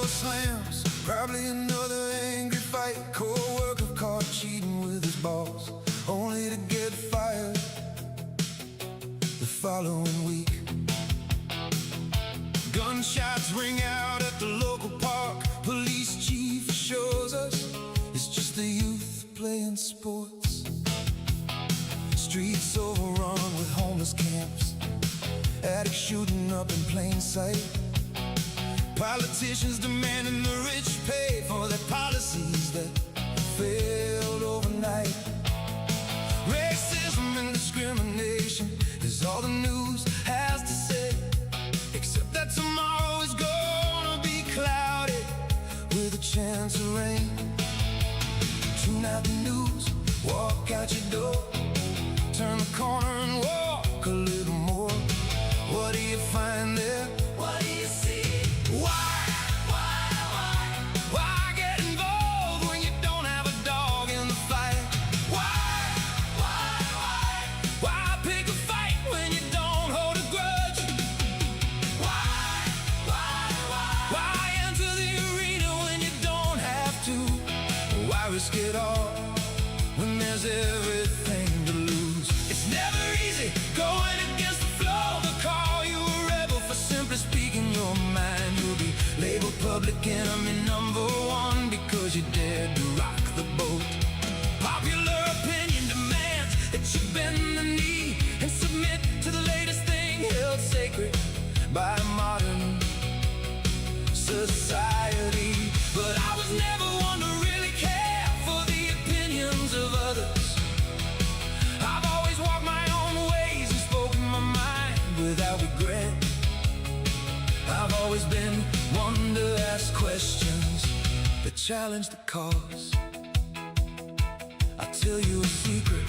Slams, probably another angry fight. Co-worker caught cheating with his boss, only to get fired the following week. Gunshots ring out at the local park. Police chief shows us it's just the youth playing sports. Streets overrun with homeless camps, addicts shooting up in plain sight. Politicians demanding the rich pay for their policies that failed overnight. Racism and discrimination is all the news has to say, except that tomorrow is gonna be cloudy with a chance of rain. Tune out the news, walk out your door, turn the corner and walk a little more. What do you find there? What do you see? Why get involved when you don't have a dog in the fight? Why pick a fight when you don't hold a grudge? Why enter the arena when you don't have to? Why risk it all when there's everything to lose? It's never easy going against the flow. They'll call you a rebel for simply speaking your mind. You'll be labeled public enemy #1 because you dared to rock the boat. Popular opinion demands that you bend the knee and submit to the latest thing held sacred by modern society. But I was never one to really care for the opinions of others. I've always walked my own ways and spoken my mind without regret. I've always been one to ask questions that challenge the cause. I'll tell you a secret,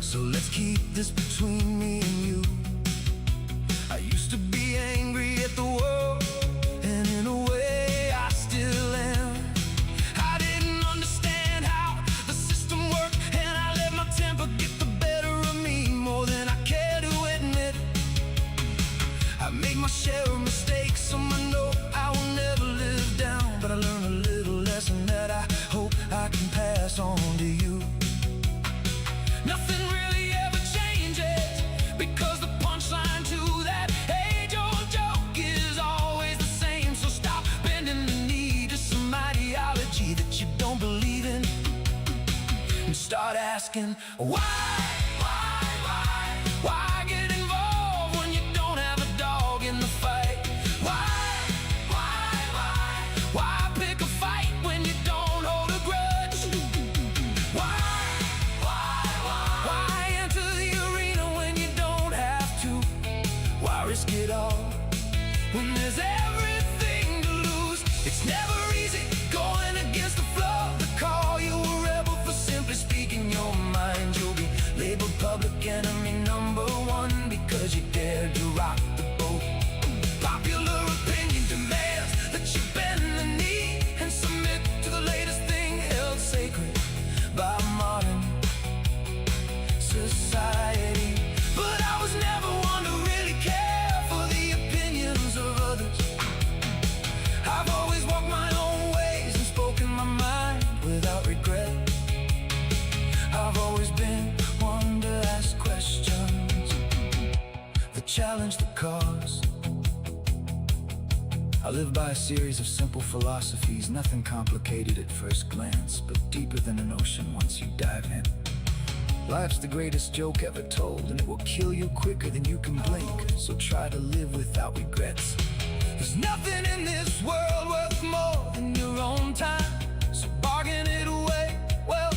so let's keep this between me and you. I used to be angry at the world, and in a way I still am. I didn't understand how the system worked, and I let my temper get the better of me more than I care to admit. I make my share of mistakes, so I know I will never live down. But I learned a little lesson that I hope I can pass on to you. Nothing really ever changes, because the punchline to that age-old joke is always the same. So stop bending the knee to some ideology that you don't believe in, and start asking why? Why get involved when you don't have a dog in the fight? Why pick a fight when you don't hold a grudge? Why enter the arena when you don't have to? Why risk it all when there's everything to lose? It's never easy going against the flow. They call you a rebel for simply speaking your mind. You'll be labeled public enemy #1 because you dared to rock the boat. Popular opinion demands that you bend the knee and submit to the latest thing held sacred by modern society. But I was never one to really care for the opinions of others. I've always walked my own ways and spoken my mind without regret. I've always been one to ask questions that challenge the cause. I live by a series of simple philosophies, nothing complicated at first glance, but deeper than an ocean once you dive in. Life's the greatest joke ever told, and it will kill you quicker than you can blink. So try to live without regrets. There's nothing in this world worth more than your own time, so bargain it away, well,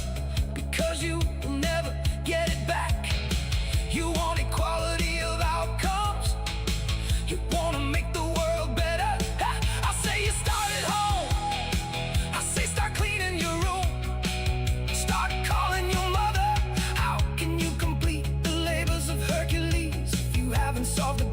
because you will never get it back. You want equality of outcomes, you want to make the world better. I say you start at home, I say start cleaning your room, start calling your mother. How can you complete the labors of Hercules if you haven't solved the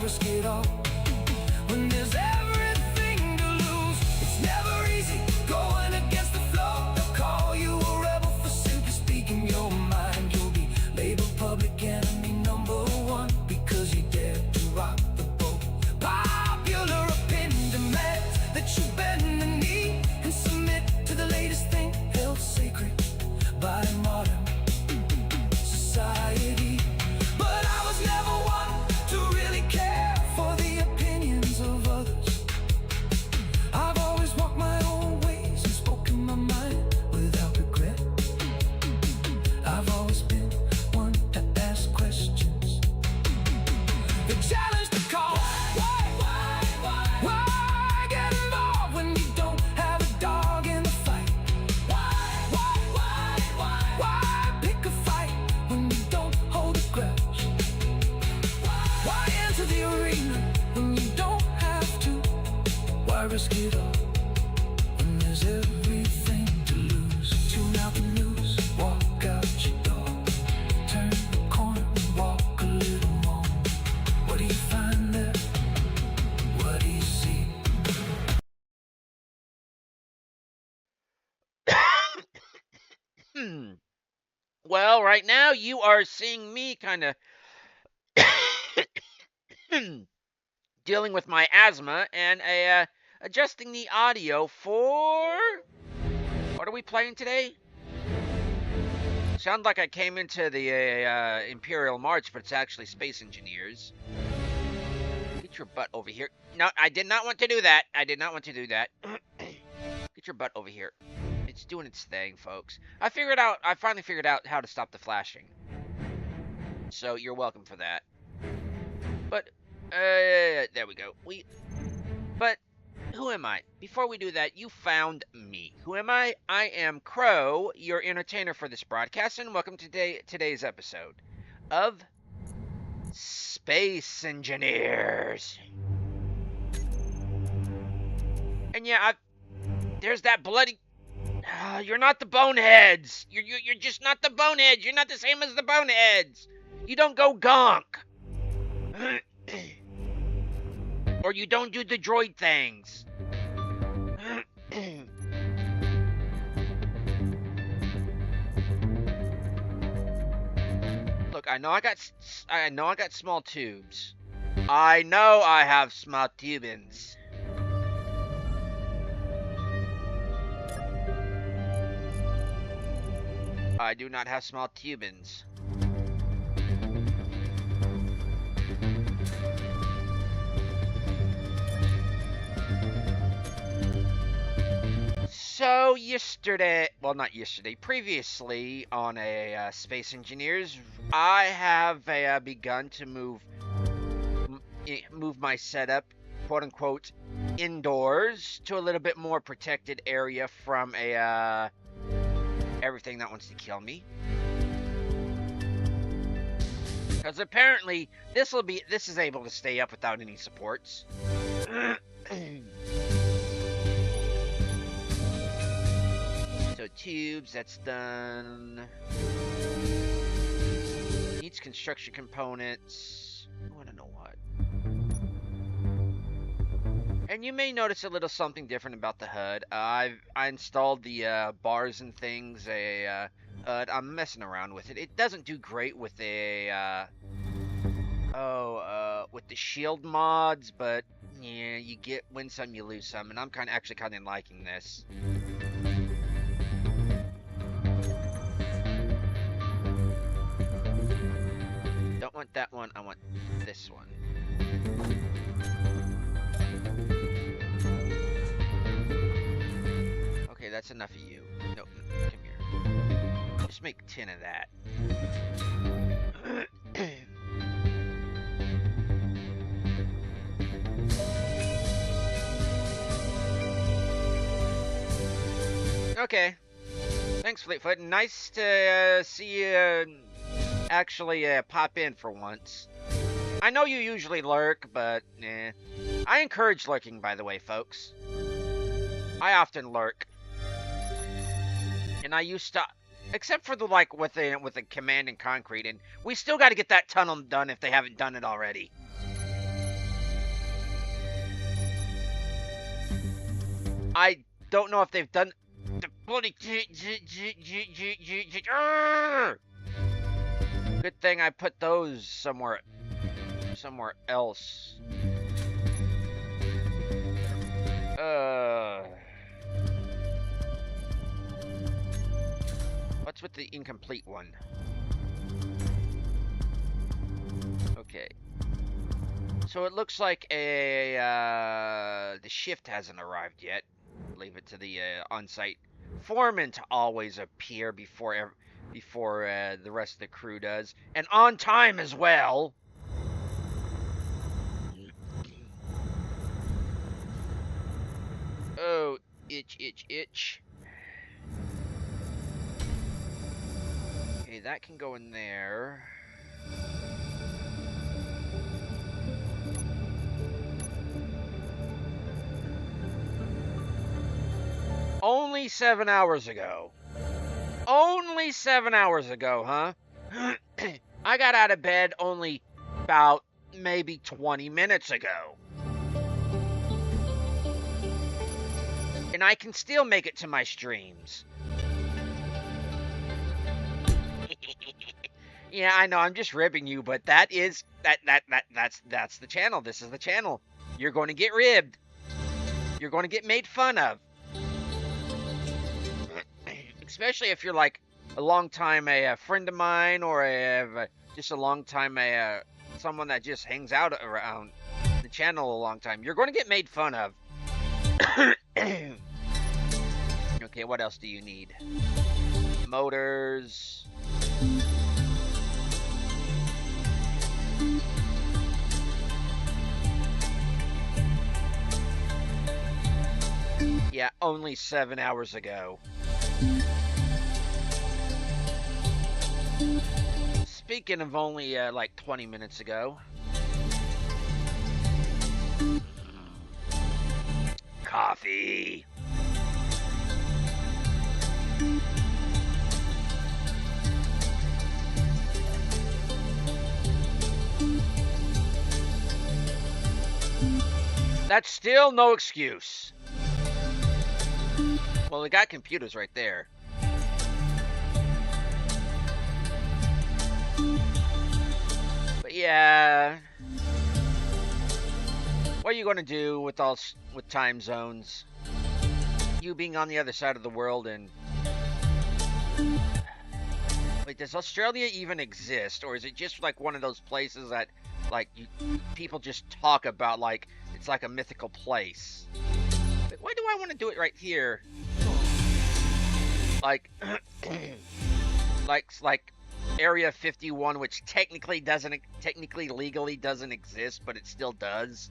risk it all when there's everything to lose? It's never easy going against the flow. They'll call you a rebel for simply speaking your mind. You'll be labeled public enemy #1 because you dared to rock the boat. Popular opinion demands that you bend the knee and submit to the latest thing held sacred by modern society. But I was never one to really care for the opinions of others. I've always walked my own ways and spoken my mind without regret. I've always been one to ask questions. The challenge to call. Why get involved when you don't have a dog in the fight? Why pick a fight when you don't hold a grudge? Why enter the arena when you don't have to? Why risk it all when there's everything to lose? Tune out the news, walk out your door, turn the corner and walk a little more. What do you find there? What do you see? Well, right now you are seeing me kind of dealing with my asthma and adjusting the audio for... What are we playing today? Sounds like I came into the Imperial March, but it's actually Space Engineers. Get your butt over here. No, I did not want to do that. I did not want to do that. Get your butt over here. It's doing its thing, folks. I finally figured out how to stop the flashing. So you're welcome for that. But, there we go. But, who am I? Before we do that, you found me. Who am I? I am Crow, your entertainer for this broadcast, and welcome to today's episode of Space Engineers. And yeah, there's that bloody... you're not the boneheads. You're just not the boneheads. You're not the same as the boneheads. You don't go gonk. Or you don't do the droid things. Look, I know I got small tubes. I know I have small tubins. I do not have small tubins. So previously on a Space Engineers, I have begun to move my setup, quote unquote, indoors to a little bit more protected area from everything that wants to kill me. Because apparently this is able to stay up without any supports. So tubes, that's done. Needs construction components. I want to know what. And you may notice a little something different about the HUD. I installed the bars and things. I'm messing around with it. It doesn't do great with with the shield mods, but yeah, you win some, you lose some, and I'm actually kind of liking this. Don't want that one. I want this one. Okay, that's enough of you. No, come here. Just make 10 of that. Okay. Thanks, Fleetfoot. Nice to see you actually pop in for once. I know you usually lurk, but I encourage lurking, by the way, folks. I often lurk. And I used to, except for the with the Command and Concrete, and we still got to get that tunnel done if they haven't done it already. I don't know if they've done the bloody. Good thing I put those somewhere else. What's with the incomplete one? Okay. So it looks like the shift hasn't arrived yet. Leave it to the on-site foreman to always appear before the rest of the crew does, and on time as well. Oh, itch, itch, itch. Okay, that can go in there. Only 7 hours ago. Only 7 hours ago, huh? I got out of bed only about maybe 20 minutes ago. And I can still make it to my streams. Yeah, I know, I'm just ribbing you, but that's the channel. This is the channel. You're going to get ribbed. You're going to get made fun of. Especially if you're like a long time a friend of mine, or just a long time someone that just hangs out around the channel a long time. You're going to get made fun of. Okay, what else do you need? Motors. Yeah, only 7 hours ago. Speaking of only like 20 minutes ago. Coffee. That's still no excuse. Well, we got computers right there. But yeah, what are you going to do with time zones? You being on the other side of the world, and wait, does Australia even exist, or is it just like one of those places that like people just talk about like it's like a mythical place? But why do I want to do it right here? Like like Area 51, which technically legally doesn't exist, but it still does.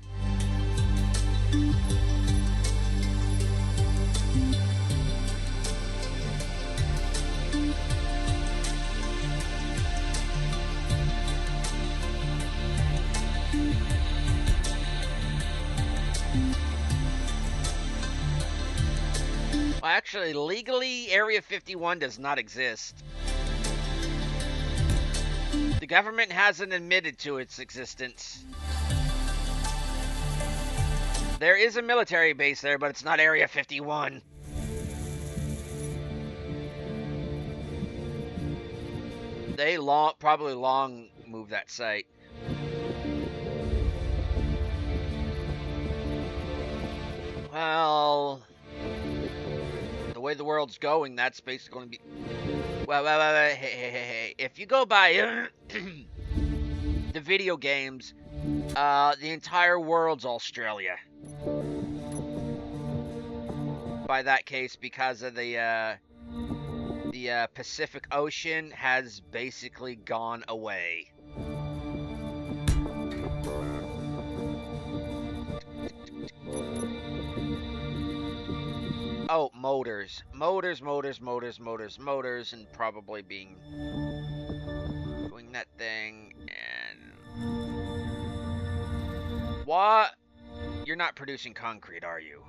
Well, actually, legally, Area 51 does not exist. The government hasn't admitted to its existence. There is a military base there, but it's not Area 51. They probably long moved that site. Well, the way the world's going, that's basically going to be... Well, hey. If you go by the video games, the entire world's Australia. By that case, because of the Pacific Ocean has basically gone away. Oh, motors, and probably doing that thing, and what? You're not producing concrete, are you?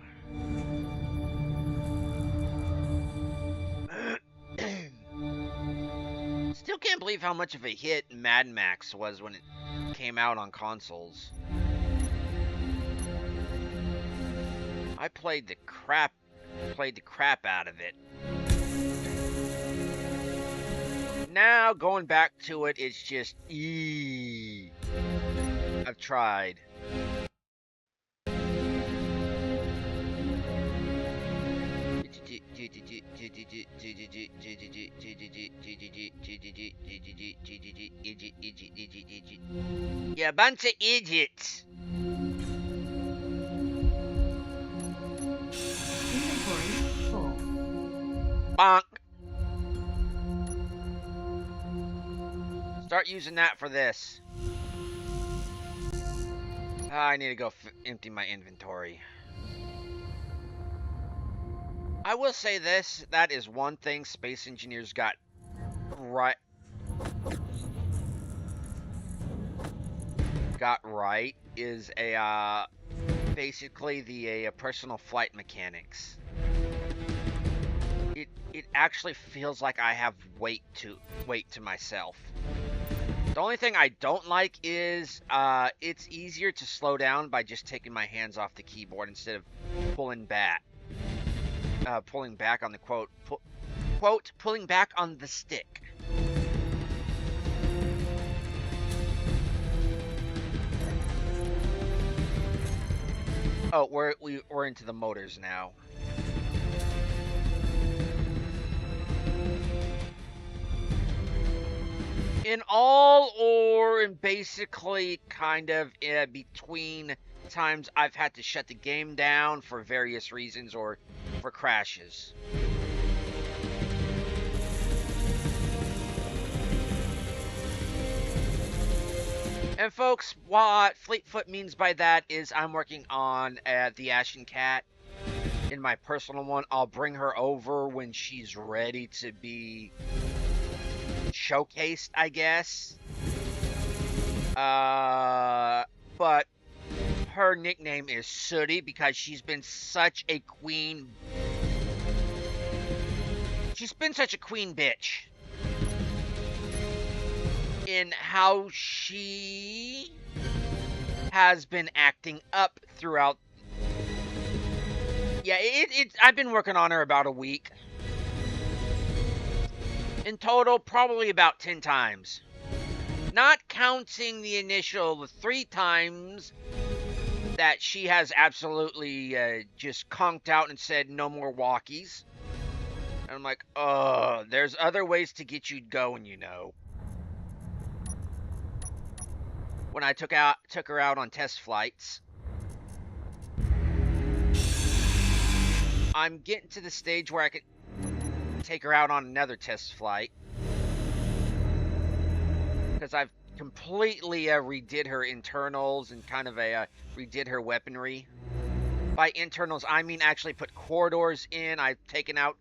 Still can't believe how much of a hit Mad Max was when it came out on consoles. I played the crap played the crap out of it. Now, going back to it, it's just, I've tried. Yeah, a bunch of idiots. Inventory full. Bonk. Start using that for this. I need to go empty my inventory. I will say this, that is one thing Space Engineers got right. Is a basically the personal flight mechanics. It actually feels like I have weight to myself. The only thing I don't like is it's easier to slow down by just taking my hands off the keyboard instead of pulling back. Pulling back on the pulling back on the stick. Oh, we're into the motors now. In all, or in basically kind of between times I've had to shut the game down for various reasons or for crashes. And folks, what Fleetfoot means by that is I'm working on the Ashen Cat in my personal one. I'll bring her over when she's ready to be showcased, I guess. But her nickname is Sooty because she's been such a queen. She's been such a queen bitch in how she has been acting up throughout. Yeah, I've been working on her about a week. In total, probably about 10 times. Not counting the initial 3 times that she has absolutely just conked out and said no more walkies. And I'm like, oh, there's other ways to get you going, you know. When I took her out on test flights, I'm getting to the stage where I could take her out on another test flight because I've completely redid her internals and kind of redid her weaponry. By internals, I mean actually put corridors in. I've taken out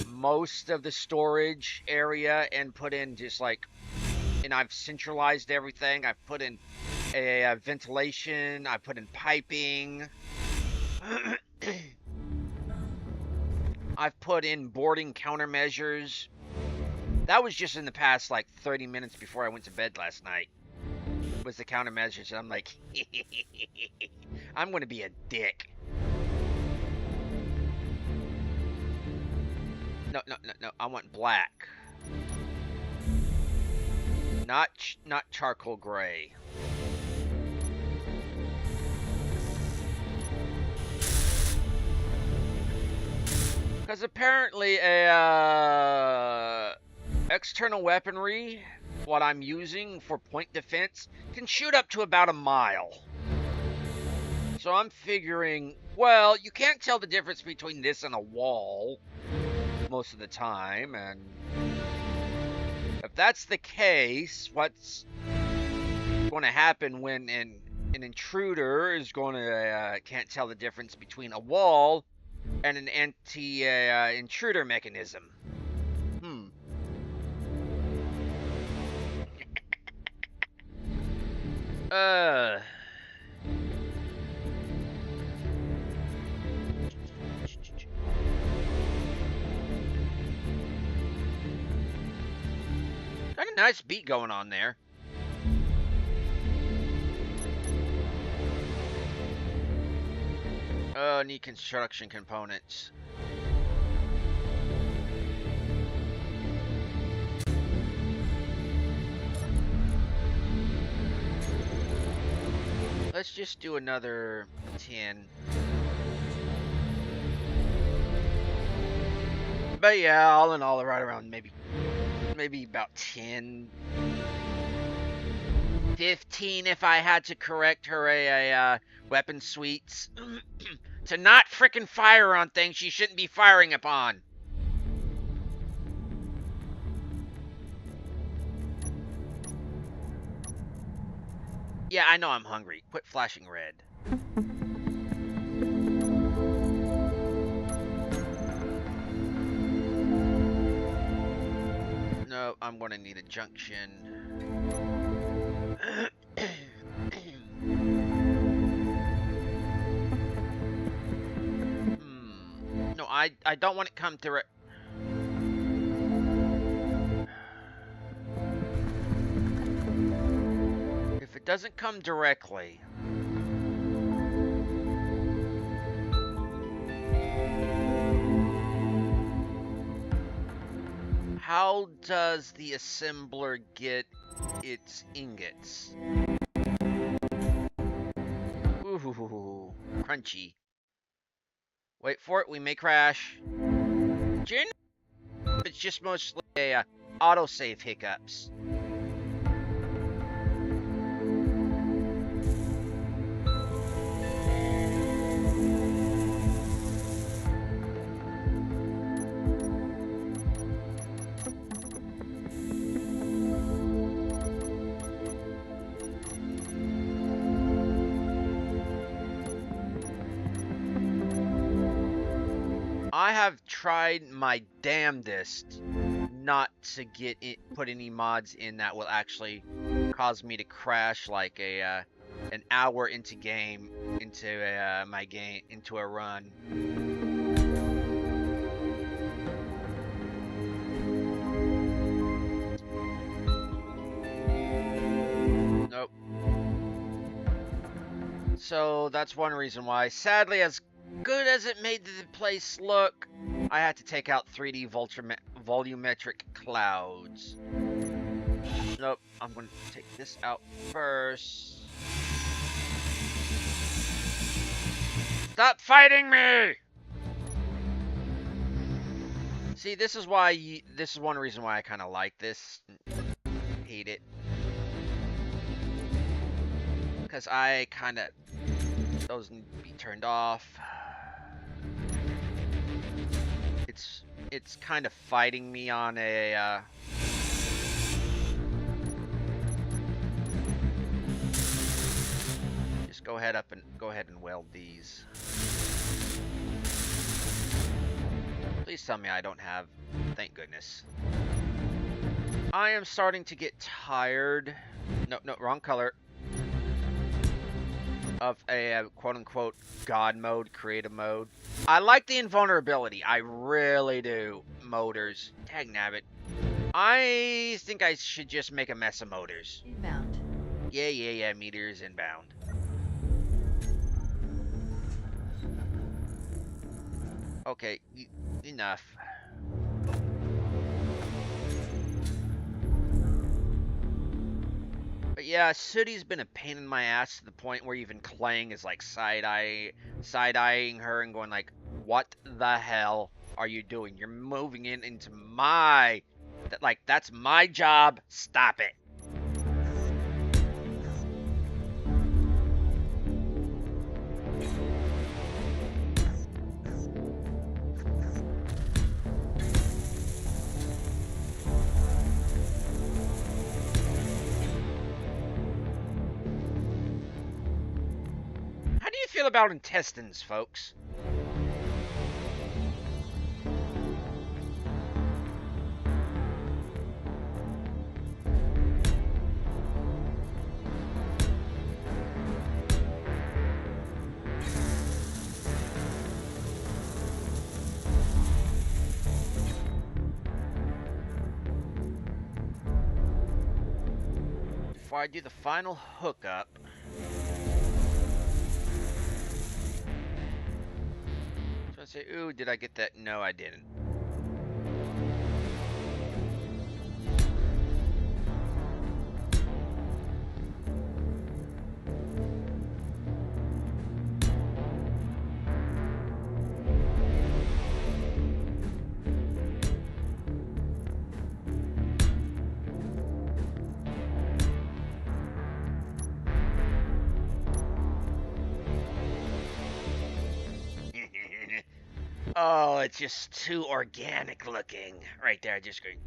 most of the storage area and put in just like, and I've centralized everything. I've put in a ventilation. I put in piping. I've put in boarding countermeasures. That was just in the past like 30 minutes before I went to bed last night. Was the countermeasures, and I'm like, I'm gonna be a dick. No, I want black. Not charcoal gray. Because apparently external weaponry, what I'm using for point defense, can shoot up to about a mile. So I'm figuring, well, you can't tell the difference between this and a wall most of the time, and if that's the case, what's going to happen when an intruder is going to can't tell the difference between a wall and an anti-intruder mechanism? Got a nice beat going on there. Oh, need construction components. let's just do another 10. But yeah, all in all, right around maybe about 10, 15 if I had to correct her weapon suites to not frickin' fire on things she shouldn't be firing upon. Yeah, I know I'm hungry. Quit flashing red. No, I'm gonna need a junction. No, I don't want it come through it. If it doesn't come directly. How does the assembler get its ingots? Ooh, crunchy. Wait for it, we may crash. It's just mostly autosave hiccups. I have tried my damnedest not to put any mods in that will actually cause me to crash like an hour into a run. Nope. So that's one reason why. Sadly, as good as it made the place look, I had to take out 3D volumetric clouds. Nope, I'm going to take this out first. Stop fighting me! See, this is one reason why I kind of like this. Hate it. Because I kind of... those need to be turned off. It's kind of fighting me on a just go ahead and weld these. Please tell me I don't have. Thank goodness. I am starting to get tired. No, wrong color. Of a quote-unquote God mode, creative mode. I like the invulnerability. I really do. Motors. Tag nabbit. I think I should just make a mess of motors. Inbound. Yeah. Meters inbound. Okay, enough. But yeah, Sooty's been a pain in my ass to the point where even Clang is like side-eyeing her and going like, what the hell are you doing? You're moving into my... that's my job. Stop it. Feel about intestines, folks? Before I do the final hookup, say, ooh, did I get that? No, I didn't. Oh, it's just too organic looking. Right there, just going.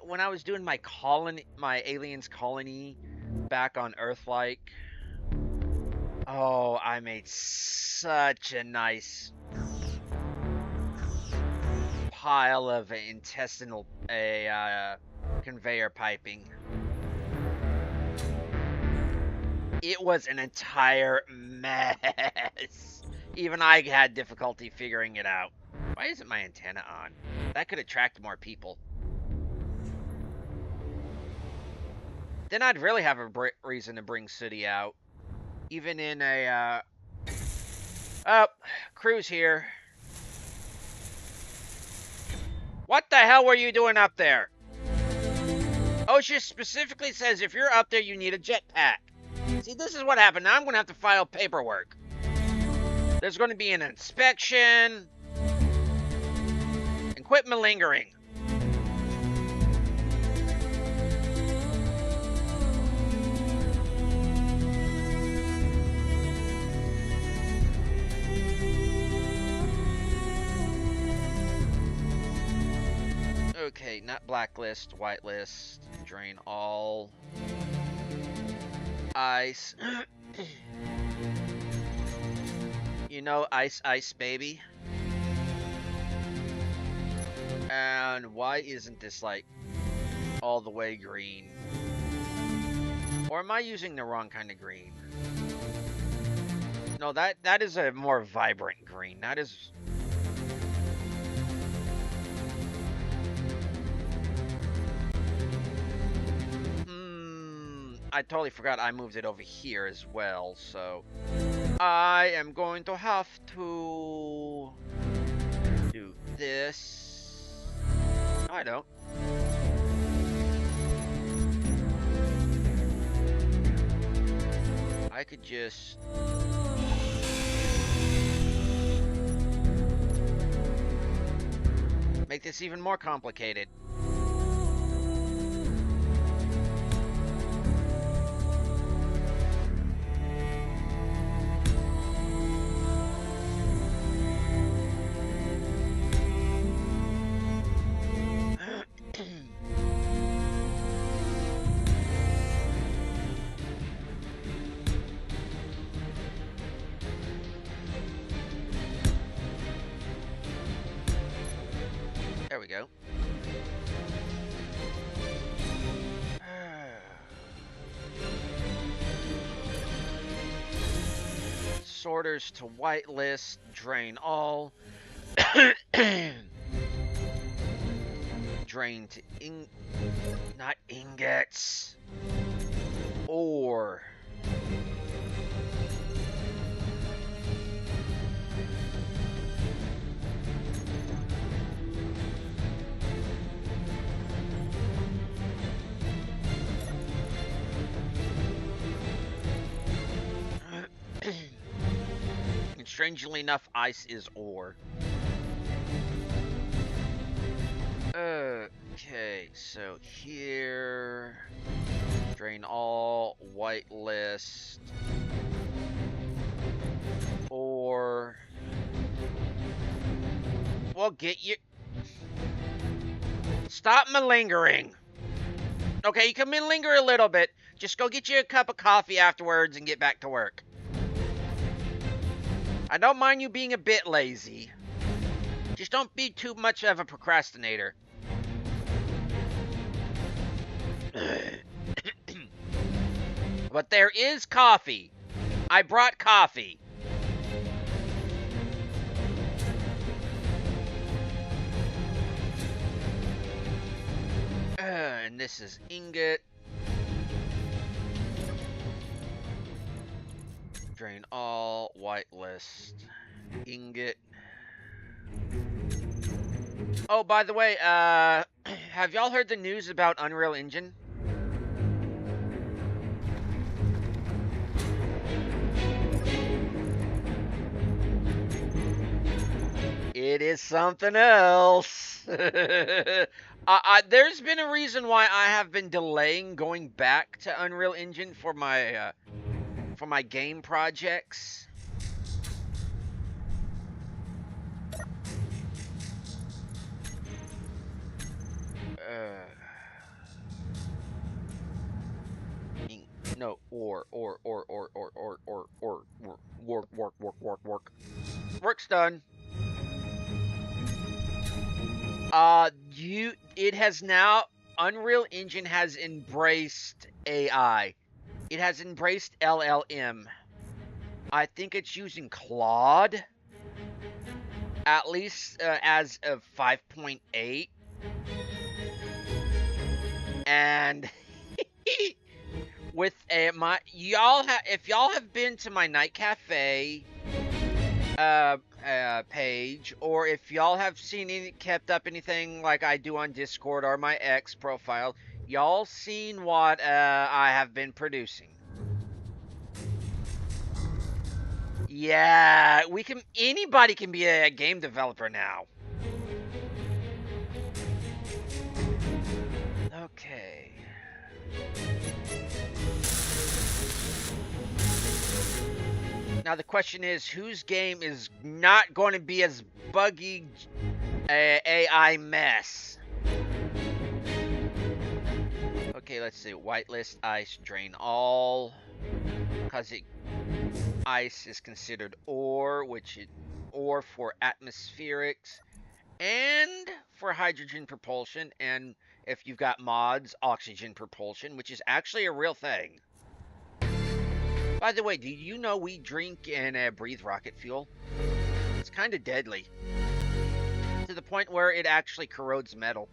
When I was doing my colony, my aliens colony back on Earth-like, oh, I made such a nice pile of intestinal conveyor piping. It was an entire mess. Even I had difficulty figuring it out. Why isn't my antenna on? That could attract more people. Then I'd really have a reason to bring Sooty out. Even in a, Crew's here. What the hell were you doing up there? OSHA specifically says if you're up there, you need a jetpack. See, this is what happened. Now I'm going to have to file paperwork. There's going to be an inspection. And quit malingering. Okay, not blacklist, whitelist, drain all. Ice. You know, ice, ice, baby. And why isn't this, like, all the way green? Or am I using the wrong kind of green? No, that is a more vibrant green. That is... I totally forgot I moved it over here as well, so... I am going to have to... do this... No, I don't. I could just... make this even more complicated. There we go. Sorters to whitelist, drain all. Drain to not ingots. Ore. And strangely enough, ice is ore. Okay, so here, drain all, whitelist, or, well, get you, stop malingering. Okay, you can malinger a little bit, just go get you a cup of coffee afterwards and get back to work. I don't mind you being a bit lazy, just don't be too much of a procrastinator. But there is coffee. I brought coffee. And this is ingot. Drain all, whitelist, ingot. Oh, by the way, have y'all heard the news about Unreal Engine? It is something else. There's been a reason why I have been delaying going back to Unreal Engine for my game projects. No, or, work. Work's done. It has now, Unreal Engine has embraced AI. It has embraced LLM. I think it's using Claude, at least as of 5.8. And with if y'all have been to my Night Cafe page, or if y'all have kept up anything like I do on Discord or my X profile, y'all seen what I have been producing. Yeah, anybody can be a game developer now. Okay. Now the question is, whose game is not going to be as buggy AI mess? Okay, let's see. Whitelist, ice, drain all. Because ice is considered ore, ore for atmospherics and for hydrogen propulsion, and if you've got mods, oxygen propulsion, which is actually a real thing. By the way, do you know we drink and breathe rocket fuel? It's kind of deadly. To the point where it actually corrodes metal.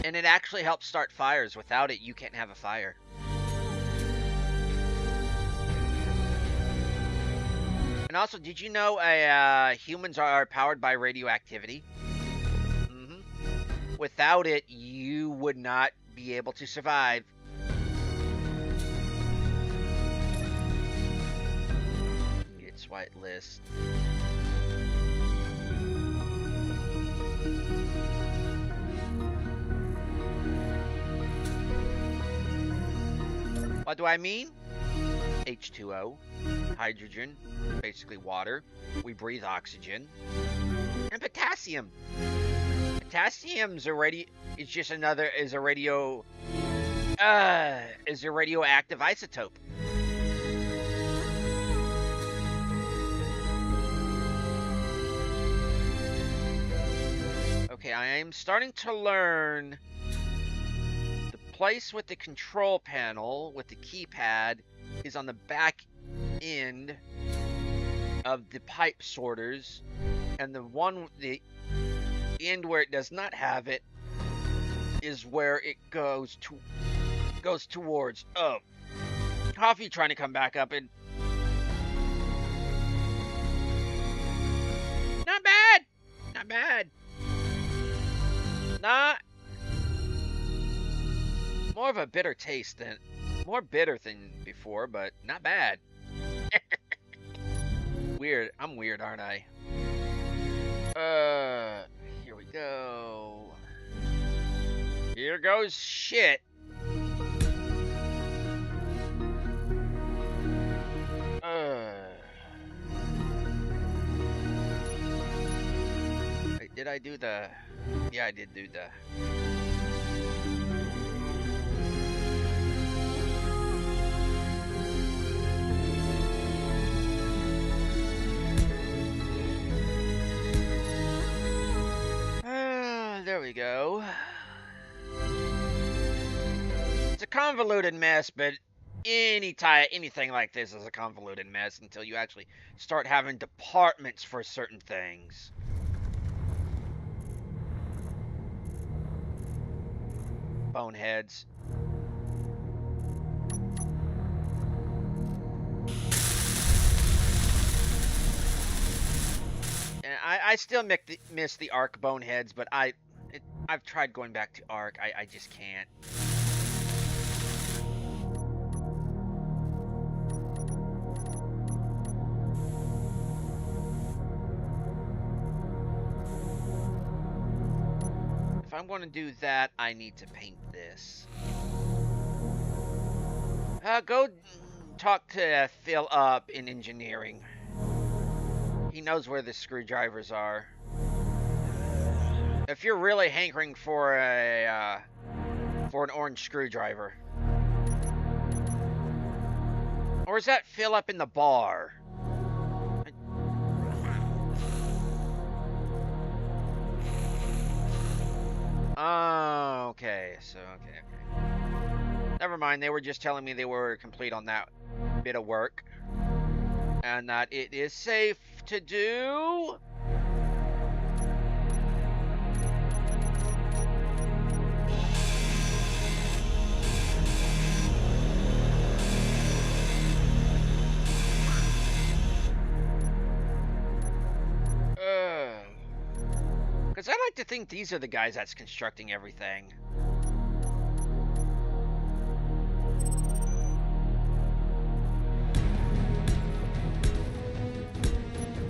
And it actually helps start fires. Without it, you can't have a fire. And also, did you know humans are powered by radioactivity? Without it, you would not be able to survive. It's whitelist. What do I mean? H2O, hydrogen, basically water. We breathe oxygen. And potassium. Potassium's is a radioactive isotope. Okay, I am starting to learn the place with the control panel with the keypad is on the back end of the pipe sorters, and the end where it does not have it is where it goes towards. Oh, coffee trying to come back up, and not bad, not more of a bitter taste than more bitter than before, but not bad. Weird. I'm weird, aren't I? Here we go. Here goes shit. Wait, did I do the... Yeah, I did do the... There we go. It's a convoluted mess, but anything like this is a convoluted mess until you actually start having departments for certain things. Boneheads. And I still miss the Arc boneheads, but I've tried going back to Arc. I just can't. If I'm going to do that, I need to paint this. Go talk to Phil up in engineering. He knows where the screwdrivers are. If you're really hankering for an orange screwdriver. Or is that Phil up in the bar? Oh, okay. So, okay. Never mind. They were just telling me they were complete on that bit of work. And that it is safe to do. Because I like to think these are the guys that's constructing everything.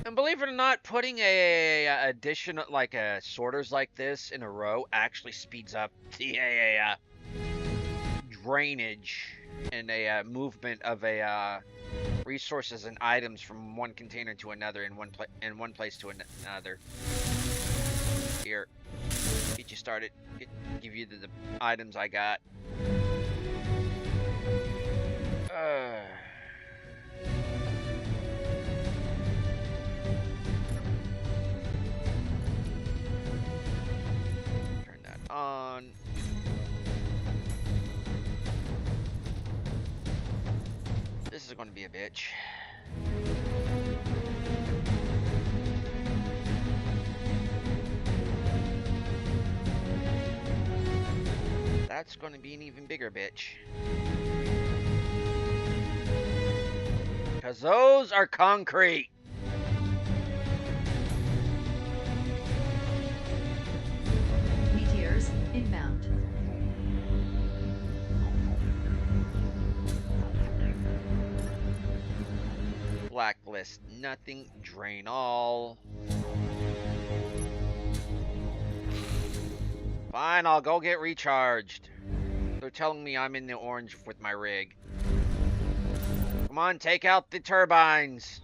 And believe it or not, putting a additional like sorters like this in a row actually speeds up the drainage and a movement of resources and items from one container to another in one place to another. Here, get you started. Give you the items I got. Turn that on. This is going to be a bitch. That's going to be an even bigger bitch. Because those are concrete. Meteors inbound. Blacklist nothing, drain all. Fine, I'll go get recharged. They're telling me I'm in the orange with my rig. Come on, take out the turbines.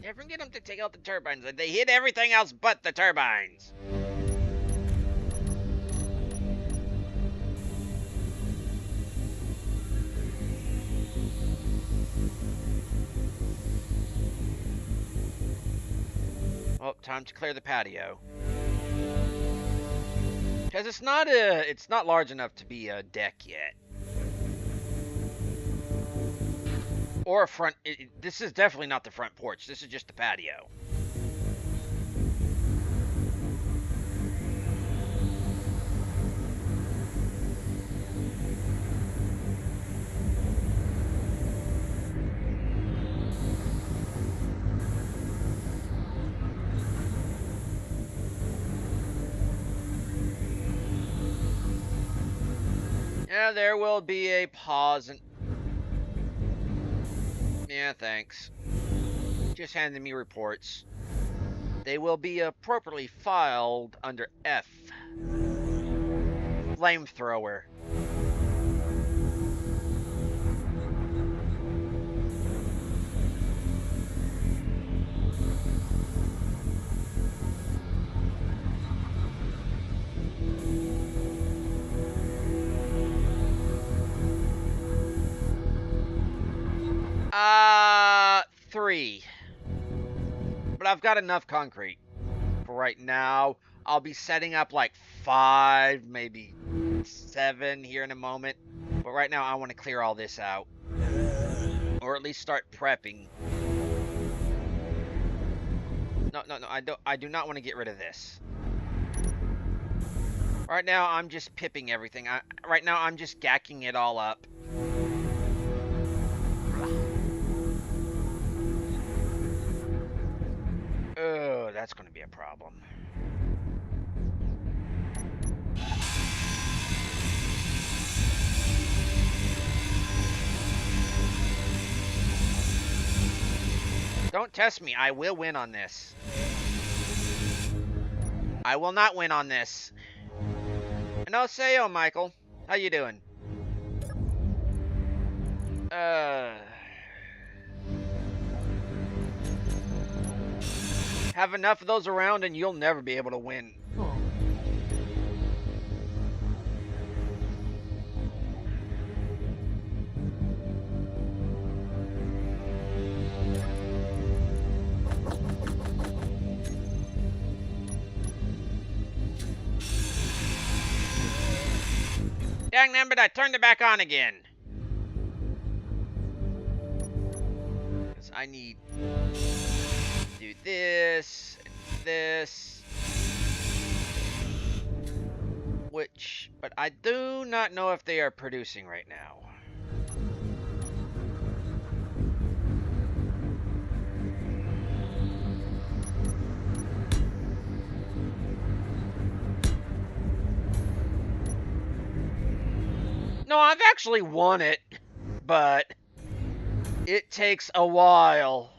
Never get them to take out the turbines. They hit everything else but the turbines. Well, time to clear the patio. Because it's not large enough to be a deck yet. Or a front, this is definitely not the front porch. This is just the patio. Yeah, there will be a pause and... Yeah, thanks. Just handing me reports. They will be appropriately filed under F. Flamethrower. Three. But I've got enough concrete for right now. I'll be setting up like 5, maybe 7 here in a moment. But right now I want to clear all this out. Or at least start prepping. No, I do not want to get rid of this. Right now I'm just pipping everything. Right now I'm just gacking it all up. Oh, that's going to be a problem. Don't test me. I will win on this. I will not win on this. And I'll say, oh, Michael, how you doing? Have enough of those around and you'll never be able to win. 4. Dang man, but I turned it back on again. Because I need to do this and this. But I do not know if they are producing right now. No, I've actually won it, but it takes a while.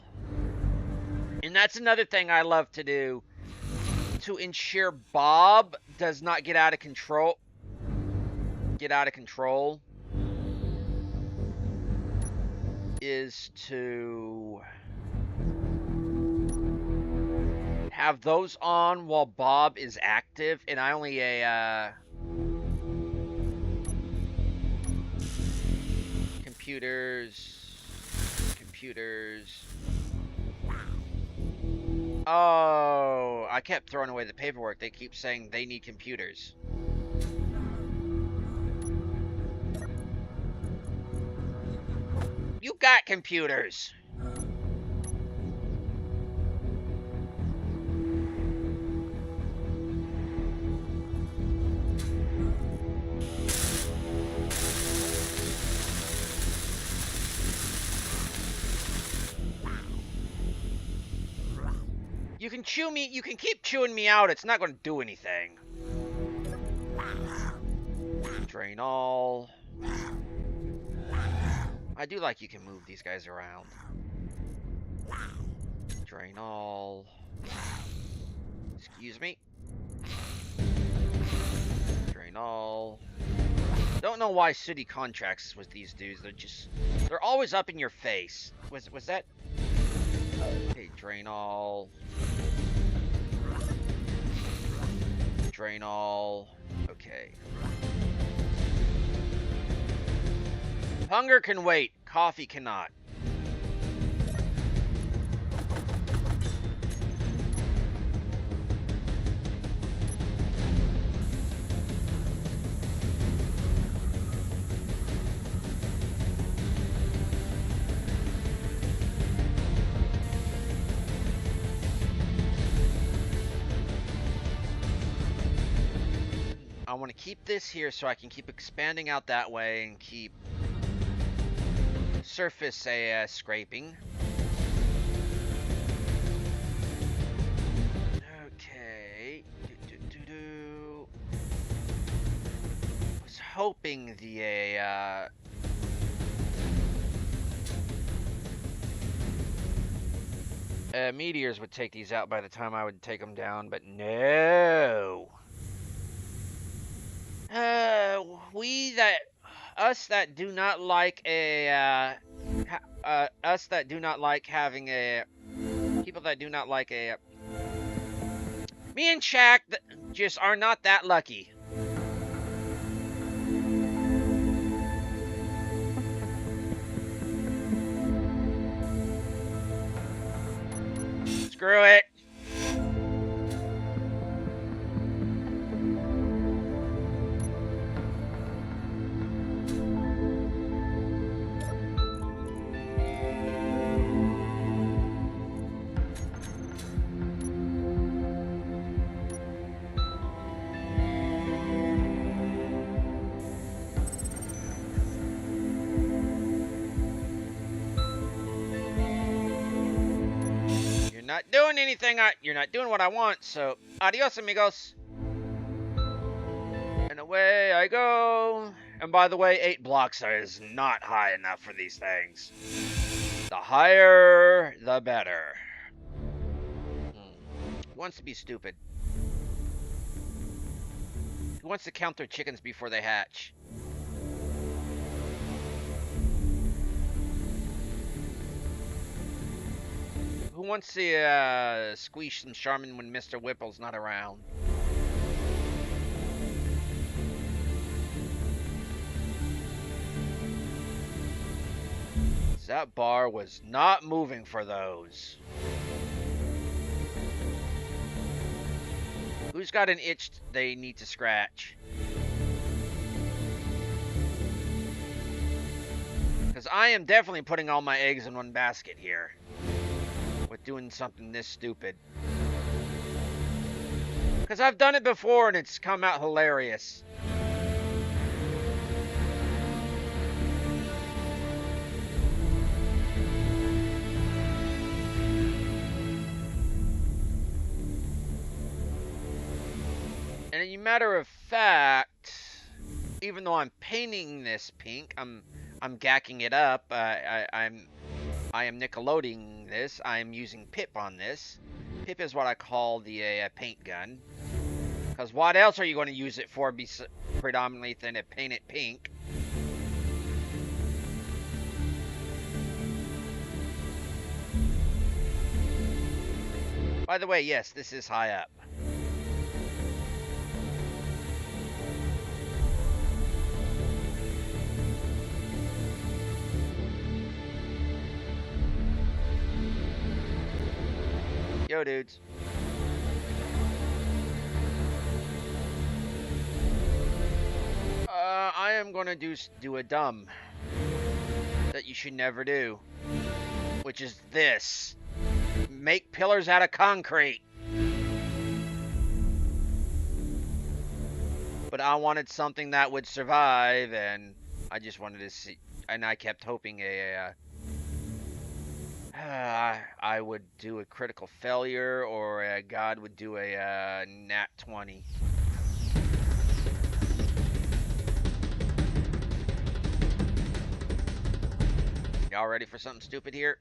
And that's another thing I love to do to ensure Bob does not get out of control. Is to have those on while Bob is active, and I only computers. Oh, I kept throwing away the paperwork. They keep saying they need computers. You got computers. You can keep chewing me out. It's not going to do anything. Drain all. I do like you can move these guys around. Drain all. Excuse me. Drain all. Don't know why city contracts with these dudes. They're always up in your face. Was that? Okay, drain all. Drain all. Okay. Hunger can wait. Coffee cannot. I want to keep this here so I can keep expanding out that way and keep surface scraping. Okay. Was hoping the meteors would take these out by the time I would take them down, but no. Us that do not like having a, people that do not like a, me and Shaq just are not that lucky. Screw it. Not doing anything. You're not doing what I want, so adios, amigos. And away I go. And by the way, 8 blocks is not high enough for these things. The higher, the better. Wants to be stupid. wants to count their chickens before they hatch? Who wants to squeeze some Charmin when Mr. Whipple's not around? That bar was not moving for those. Who's got an itch they need to scratch? Because I am definitely putting all my eggs in one basket here with doing something this stupid. Because I've done it before and it's come out hilarious. And as a matter of fact, even though I'm painting this pink, I'm gacking it up. I am Nickelodeoning this. I am using Pip on this. Pip is what I call the paint gun. Because what else are you going to use it for predominantly than to paint it pink? By the way, yes, this is high up. Yo, dudes. I am gonna do a dumb that you should never do, which is this: make pillars out of concrete. But I wanted something that would survive, and I just wanted to see, and I kept hoping I would do a critical failure, or God would do a nat 20. Y'all ready for something stupid here?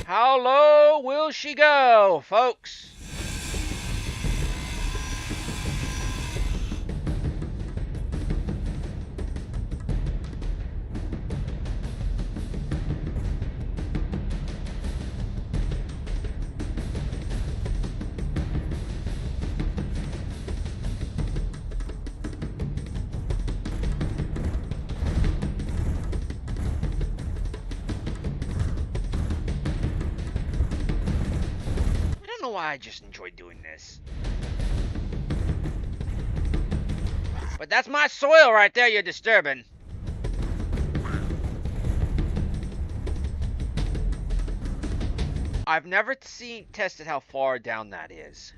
How low will she go, folks? Why I just enjoy doing this. But that's my soil right there you're disturbing. I've never tested how far down that is.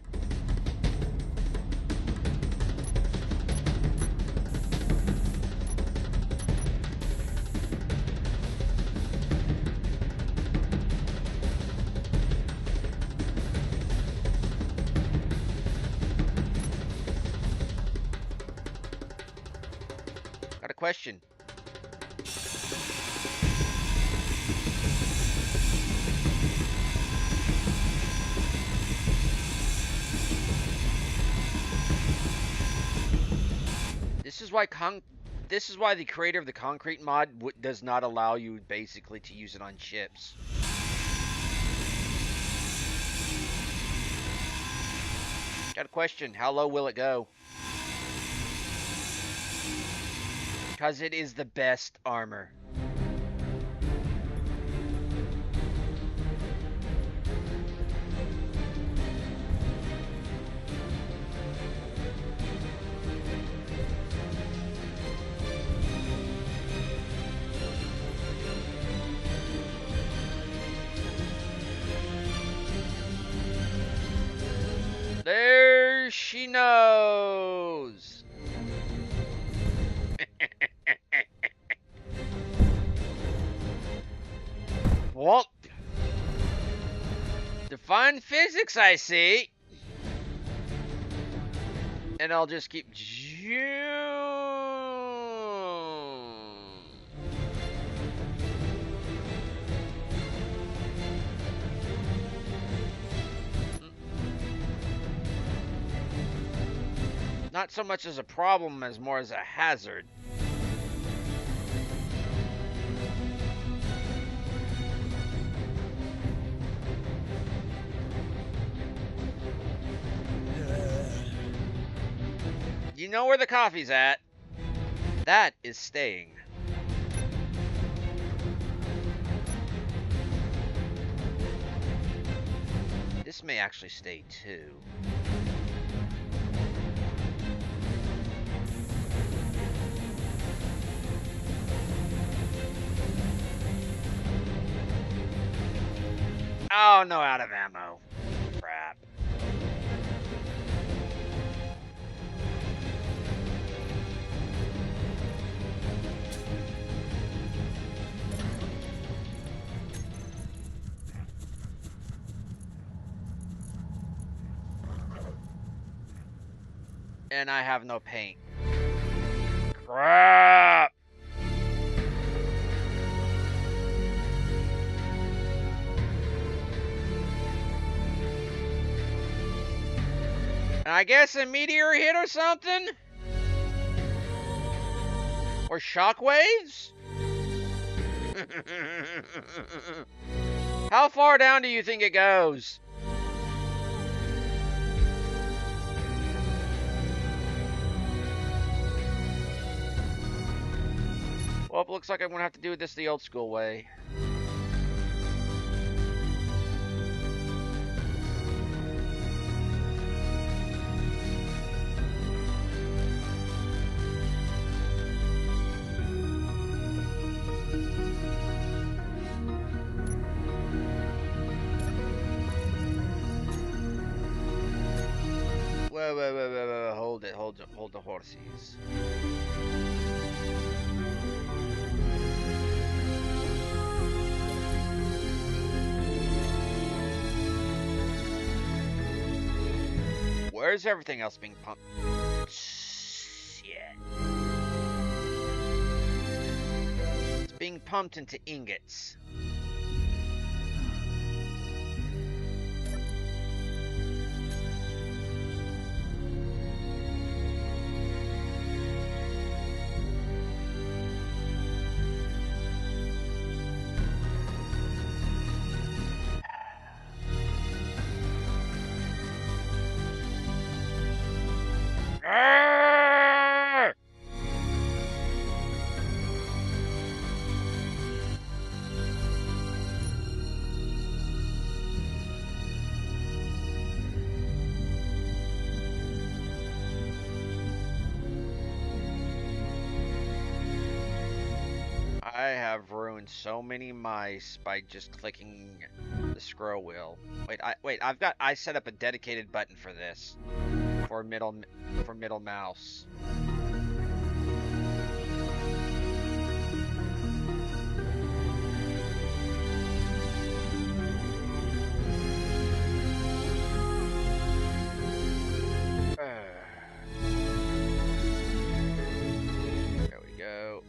Question. This is why the creator of the concrete mod does not allow you basically to use it on ships. Got a question. How low will it go? Because it is the best armor. There she knows. Whoop. Define physics, I see. And I'll just keep... Not so much as a problem as more as a hazard. You know where the coffee's at. That is staying. This may actually stay too. Oh, no, out of ammo. Crap. And I have no paint. Crap! I guess a meteor hit or something? Or shockwaves? How far down do you think it goes? Well, it looks like I'm gonna have to do this the old school way. Whoa, hold the horses. Where's everything else being pumped? Shit. It's being pumped into ingots. I have ruined so many mice by just clicking the scroll wheel. I set up a dedicated button for this. For middle mouse. There we go.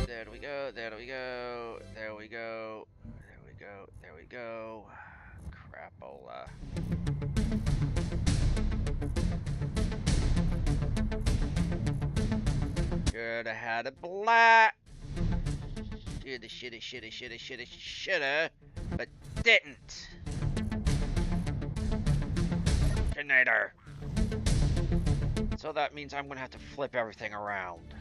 There we go, there we go, there we go, there we go, there we go. Crapola. Shoulda had a black. Shoulda, but didn't. Detonator. So that means I'm gonna have to flip everything around.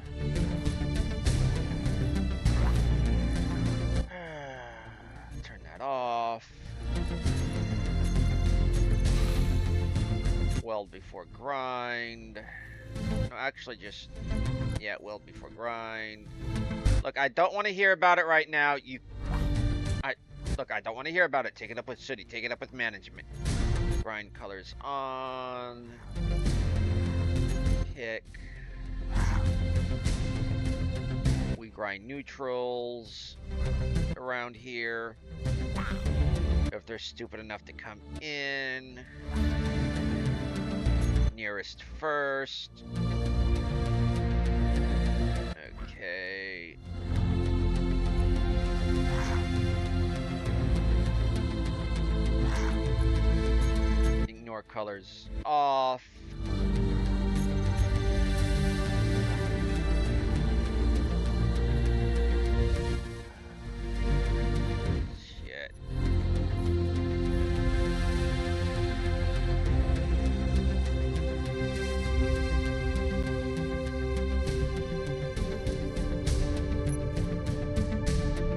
Turn that off. Weld before grind. No, actually just... Yeah, weld before grind. Look, I don't want to hear about it right now. Look, I don't want to hear about it. Take it up with Sooty. Take it up with management. Grind colors on. Pick. We grind neutrals around here. If they're stupid enough to come in. Nearest first. Okay. Ignore colors off.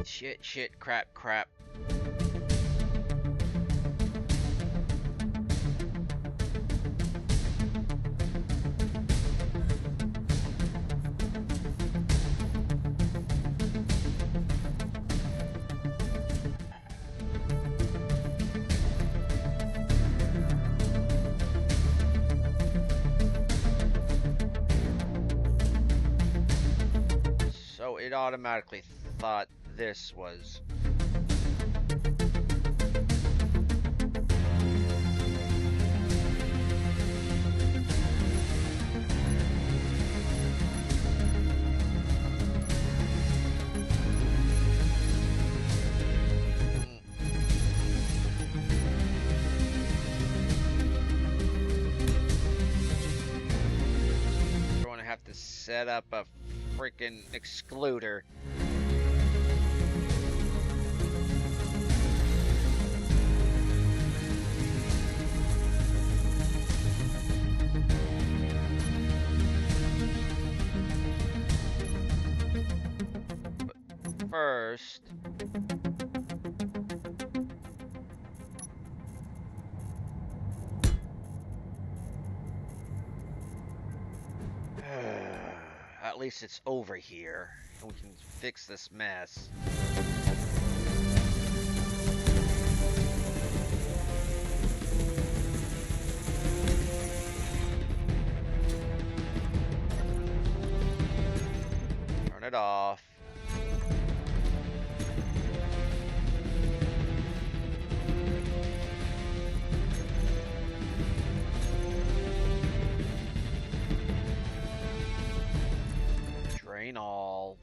Shit. Shit, crap. So it automatically thought this was. We're going to have to set up a freaking excluder. But first, at least it's over here, and we can fix this mess. Turn it off. Drain all.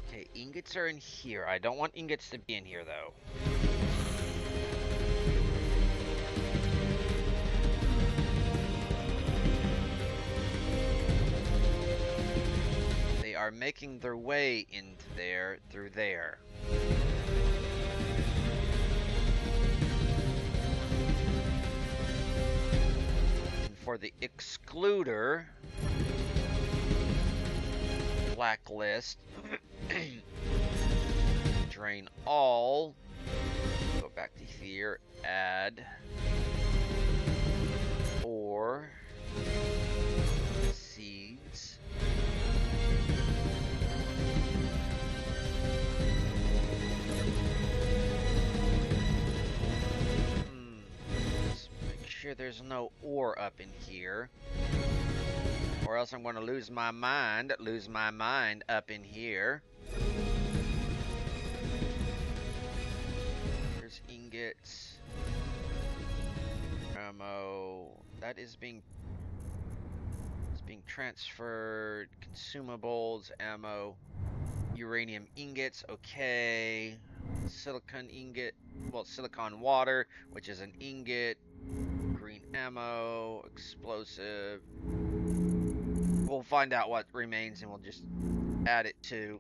Okay, ingots are in here. I don't want ingots to be in here, though. They are making their way into there, through there. And for the excluder, blacklist, drain all, go back to here, add, or seeds. Let's make sure there's no ore up in here, or else I'm going to lose my mind up in here. There's ingots, ammo, that is being transferred, consumables, ammo, uranium ingots, okay, silicon ingot, well, silicon water, which is an ingot, green ammo, explosive. We'll find out what remains and we'll just add it to.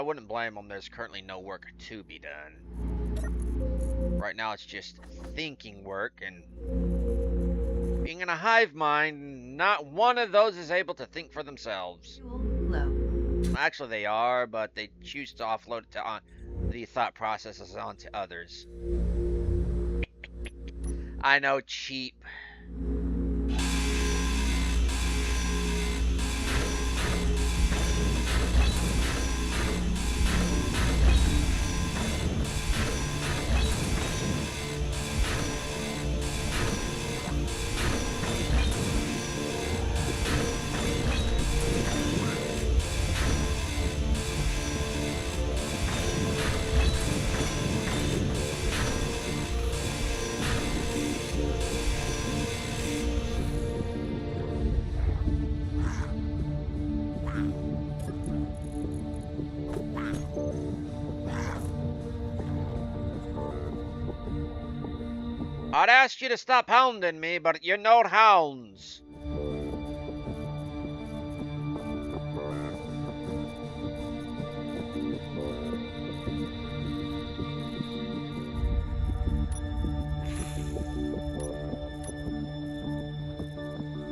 wouldn't blame them. There's currently no work to be done. Right now it's just thinking work, and being in a hive mind, not one of those is able to think for themselves. Fuel low. Actually, they are, but they choose to offload it to the thought processes onto others. I know, cheap. I'd ask you to stop hounding me, but you're no hounds.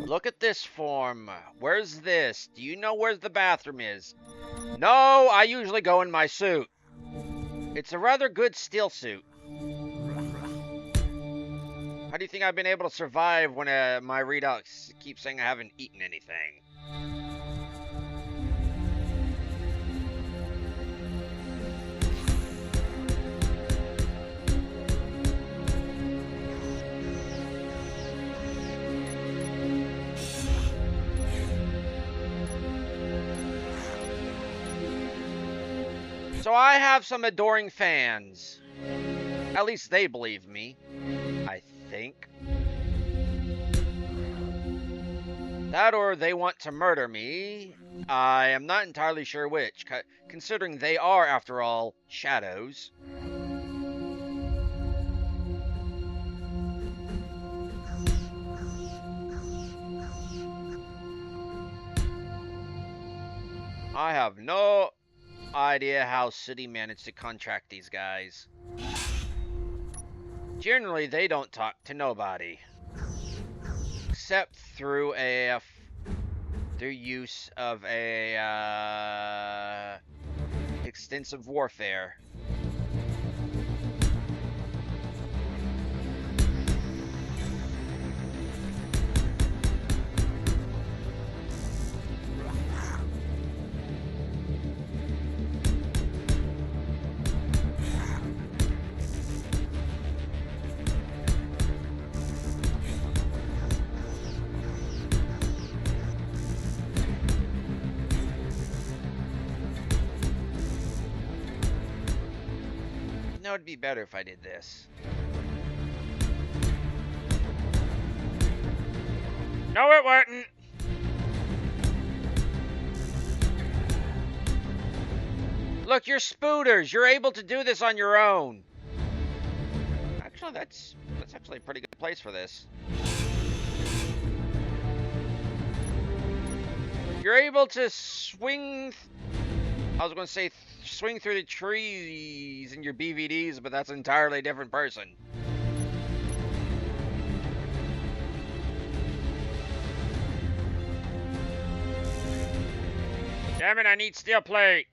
Look at this form. Where's this? Do you know where the bathroom is? No, I usually go in my suit. It's a rather good steel suit. How do you think I've been able to survive when my readouts keep saying I haven't eaten anything? So I have some adoring fans. At least they believe me, I think. That or they want to murder me. I am not entirely sure which, considering they are, after all, shadows. I have no idea how City managed to contract these guys. Generally, they don't talk to nobody, except through their use of extensive warfare. It would be better if I did this. No, it wouldn't. Look, you're spooters. You're able to do this on your own. Actually, that's actually a pretty good place for this. You're able to swing. I was going to say swing through the trees in your BVDs, but that's an entirely different person. Damn it, I need steel plate.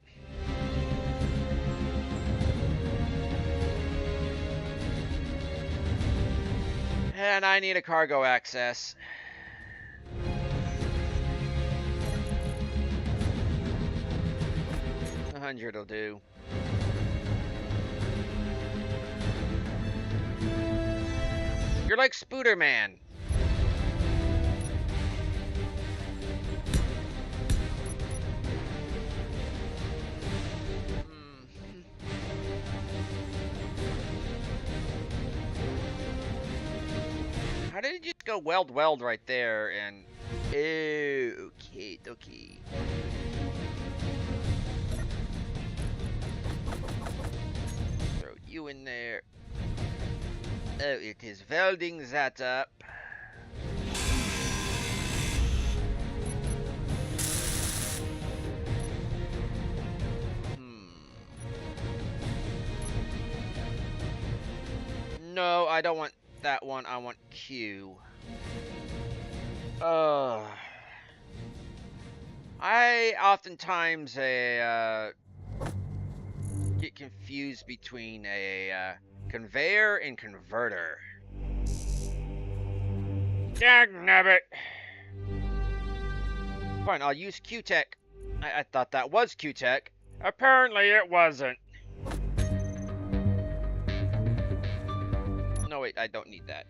And I need a cargo access. $100 will do. You're like Spooder Man. How did it just go weld right there and... Okay, okay. Throw you in there. Oh, it is welding that up. No, I don't want that one. I want Q. I oftentimes get confused between a conveyor and converter. Dagnabbit! Fine, I'll use Q-Tech. I thought that was Q-Tech. Apparently it wasn't. No, wait, I don't need that.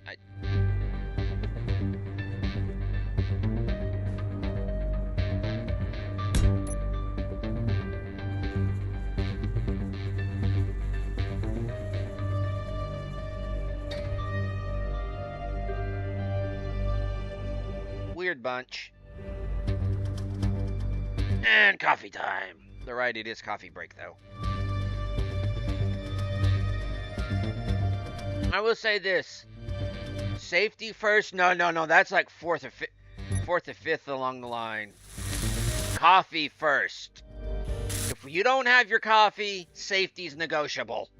Weird bunch. And coffee time. They're right, it is coffee break, though. I will say this. Safety first. No. That's like fourth or fifth along the line. Coffee first. If you don't have your coffee, safety's negotiable.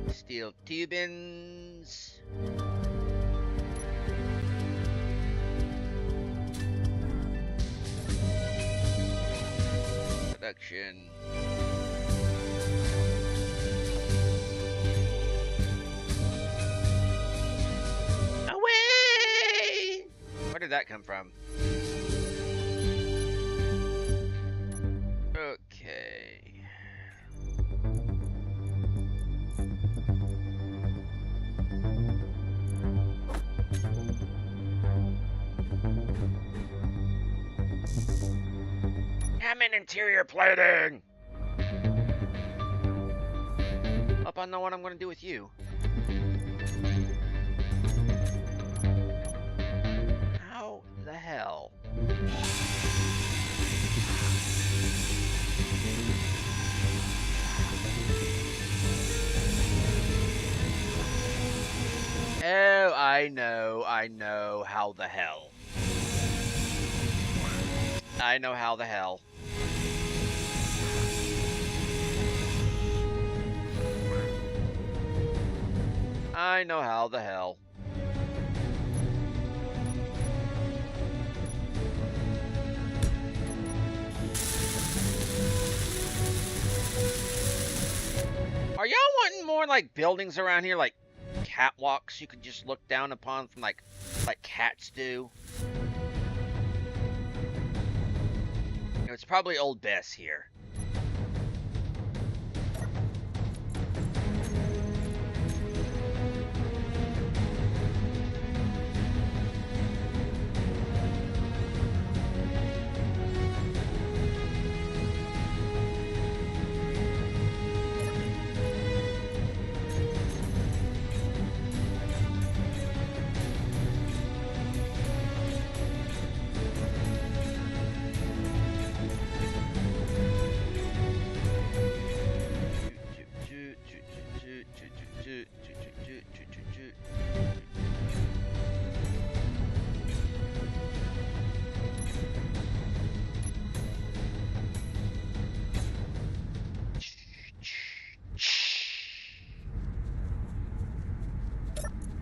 Steel tubings. Production. Away! Where did that come from? Okay. Cabin interior plating! Up on know what I'm gonna do with you. How the hell? Oh, I know how the hell. I know how the hell. I know how the hell. Are y'all wanting more like buildings around here, like catwalks you could just look down upon from like cats do? You know, it's probably Old Bess here.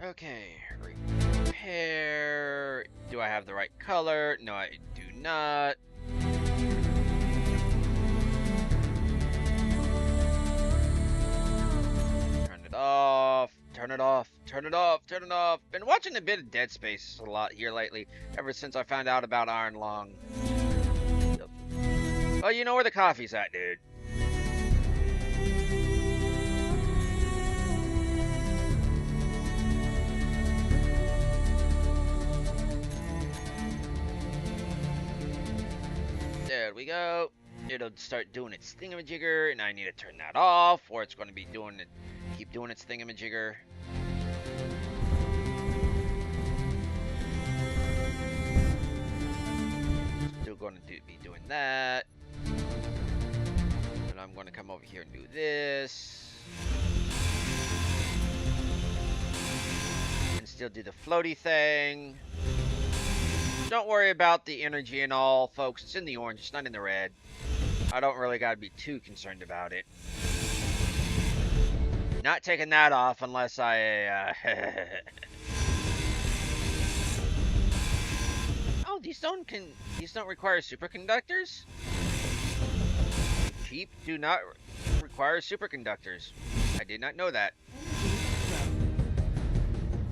Okay, repair. Do I have the right color? No, I do not. Turn it off. Turn it off. Turn it off. Turn it off. Been watching a bit of Dead Space a lot here lately, ever since I found out about Iron Lung. Oh, you know where the coffee's at, dude. There we go. It'll start doing its thingamajigger, and I need to turn that off, or it's going to be doing it, keep doing its thingamajigger. Still going to be doing that. And I'm going to come over here and do this. And still do the floaty thing. Don't worry about the energy and all, folks. It's in the orange. It's not in the red. I don't really got to be too concerned about it. Not taking that off unless I, Oh, these don't require superconductors? Cheap do not require superconductors. I did not know that.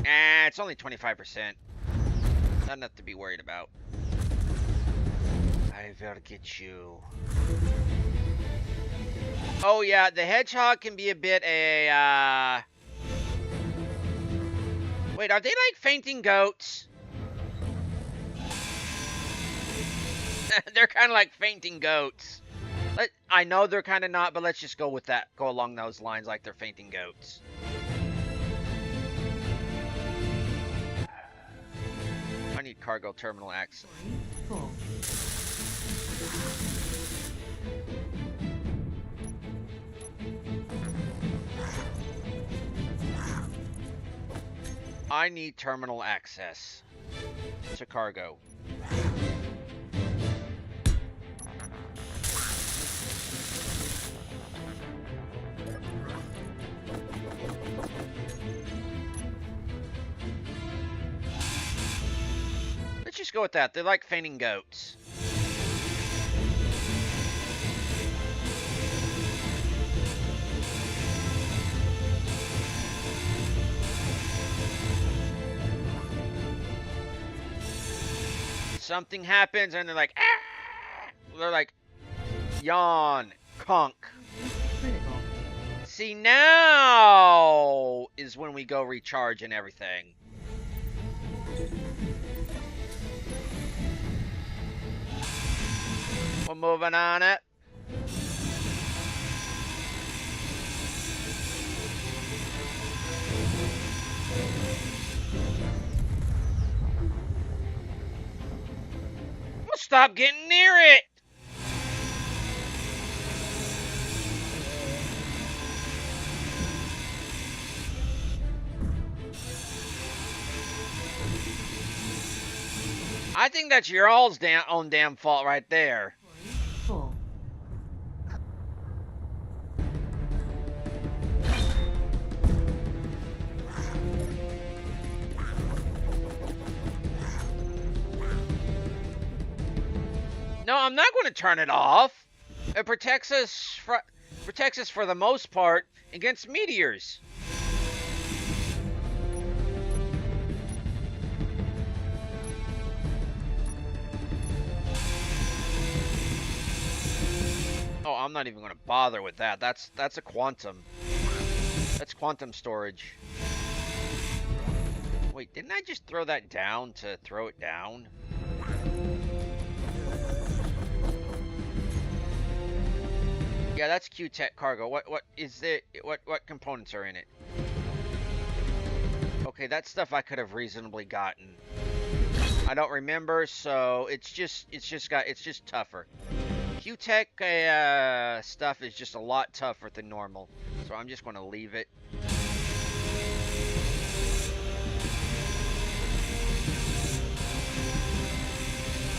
It's only 25%. Not enough to be worried about. I will get you. Oh yeah, the hedgehog can be a bit Wait, are they like fainting goats? They're kind of like fainting goats. I know they're kind of not, but let's just go with that. Go along those lines like they're fainting goats. I need cargo terminal access. Full. I need terminal access to cargo. Let's just go with that. They're like fainting goats. Something happens and they're like, ah! They're like, yawn, conk. Critical. See, now is when we go recharge and everything. We're moving on it. Stop getting near it! I think that's your all's own damn fault right there. Full. No, I'm not going to turn it off. It protects us for the most part against meteors. Oh, I'm not even going to bother with that. That's a quantum. That's quantum storage. Wait, didn't I just throw that down to throw it down? Yeah, that's Q-Tech cargo. What is it? What components are in it? Okay, that stuff I could have reasonably gotten. I don't remember, so it's just tougher. Q-Tech stuff is just a lot tougher than normal, so I'm just going to leave it.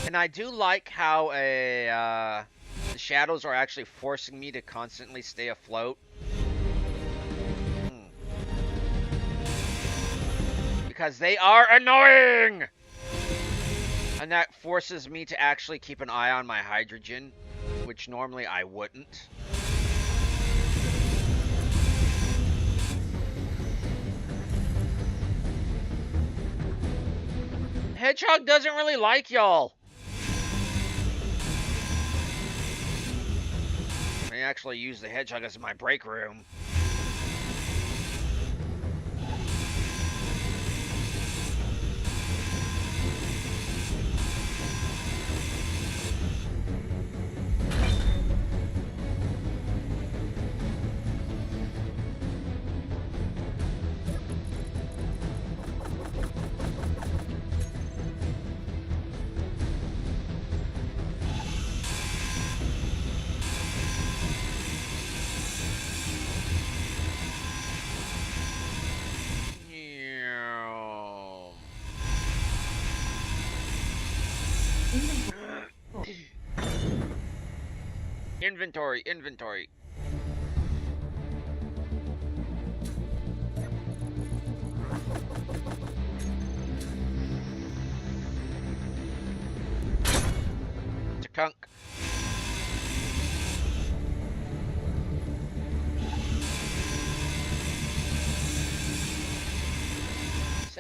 And I do like how the shadows are actually forcing me to constantly stay afloat. Because they are annoying! And that forces me to actually keep an eye on my hydrogen, which normally I wouldn't. Hedgehog doesn't really like y'all. I actually use the hedgehog as my break room. Inventory.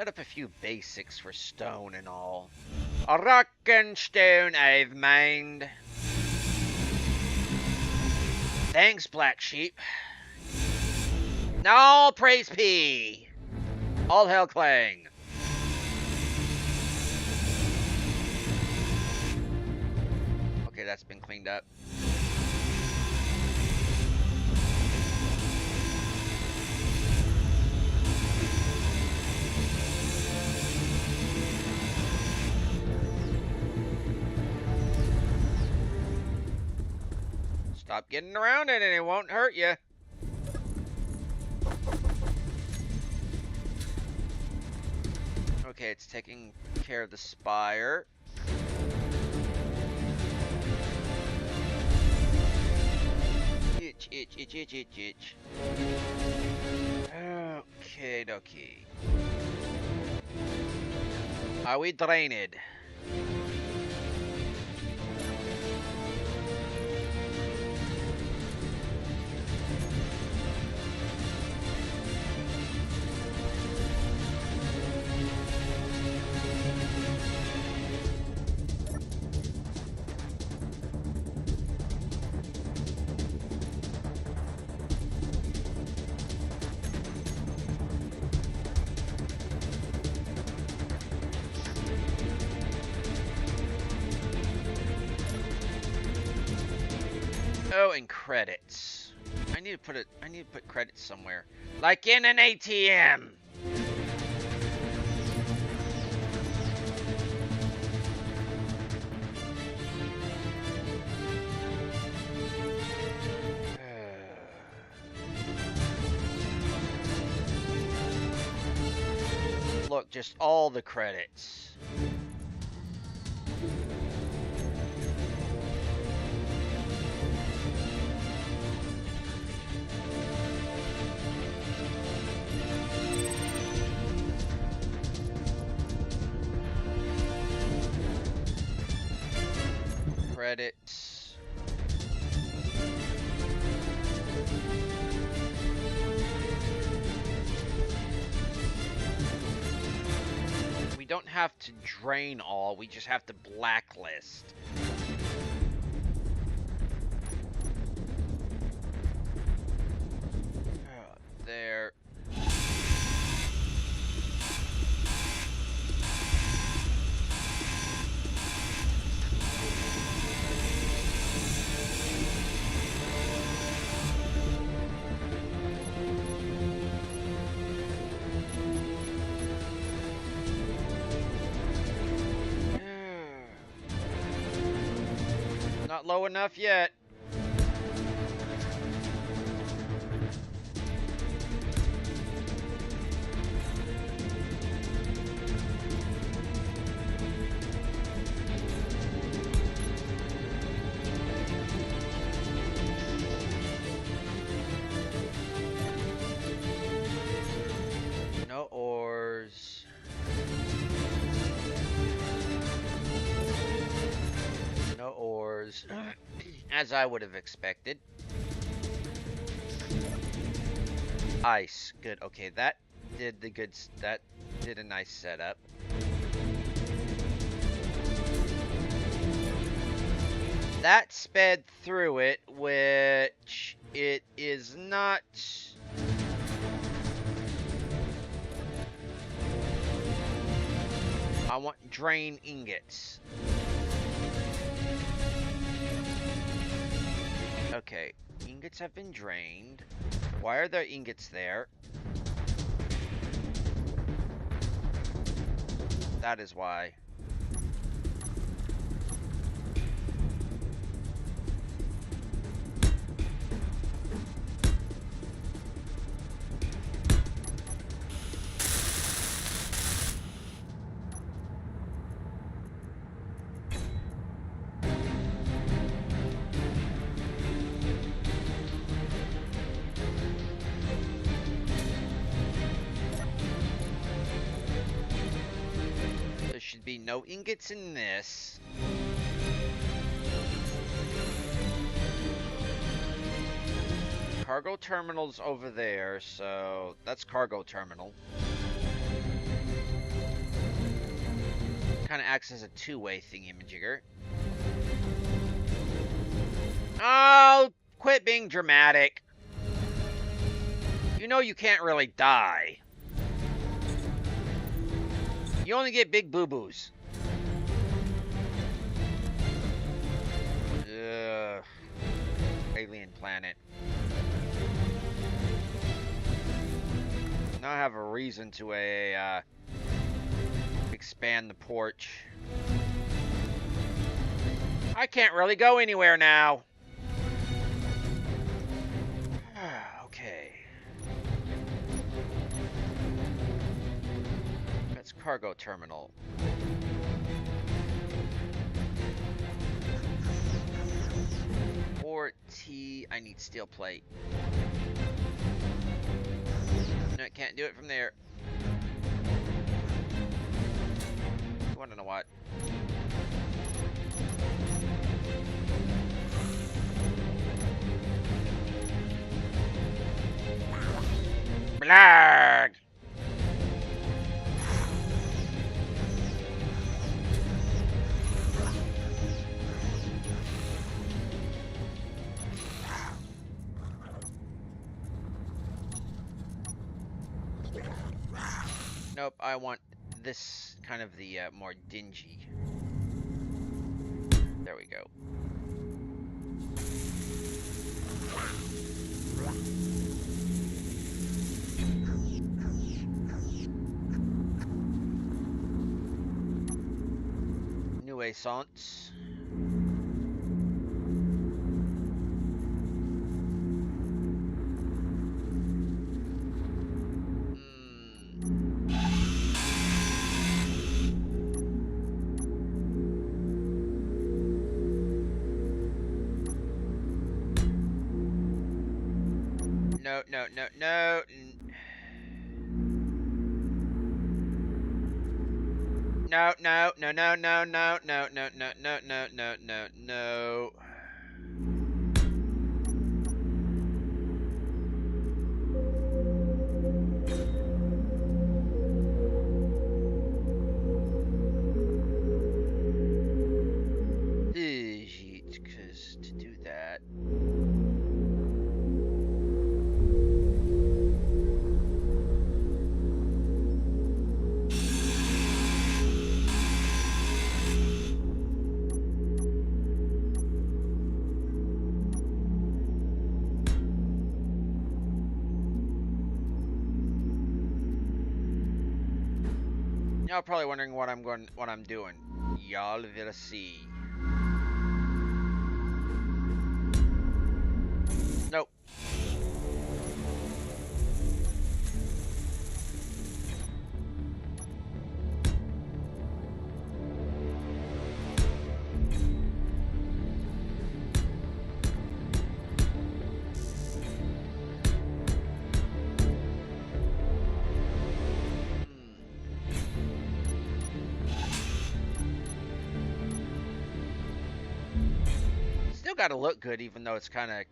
set up a few basics for stone and all. A rock and stone I've mined. Thanks, Black Sheep. All praise P. All hail Clang. Okay, that's been cleaned up. Stop getting around it and it won't hurt you. Okay, it's taking care of the spire. Itch. Okay, dokie. Are we drained? Oh, and credits. I need to put credits somewhere. Like in an ATM. Look, just all the credits. Credits. We don't have to drain all, we just have to blacklist. There. Not low enough yet. No ores. No ores. As I would have expected. Ice. Good. Okay, that did the good. That did a nice setup. That sped through it, which it is not. I want drain ingots. Okay, ingots have been drained. Why are there ingots there? That is why. Be no ingots in this. Cargo terminal's over there, so that's cargo terminal. kind of acts as a two-way thingy-majigger. Oh, quit being dramatic. You know you can't really die. You only get big boo-boos. Ugh. Alien planet. Now I have a reason to expand the porch. I can't really go anywhere now. Okay. That's cargo terminal. Or T, I need steel plate. No, I can't do it from there. You wanna know what? Blag! Nope, I want this kind of the more dingy. There we go. New essence. No, no, no, no. No, no, no, no, no, no, no, no, no, no, no, no, no, no. Because to do that. Y'all probably wondering what I'm doing. Y'all will see. Nope. Still gotta look good, even though it's kind of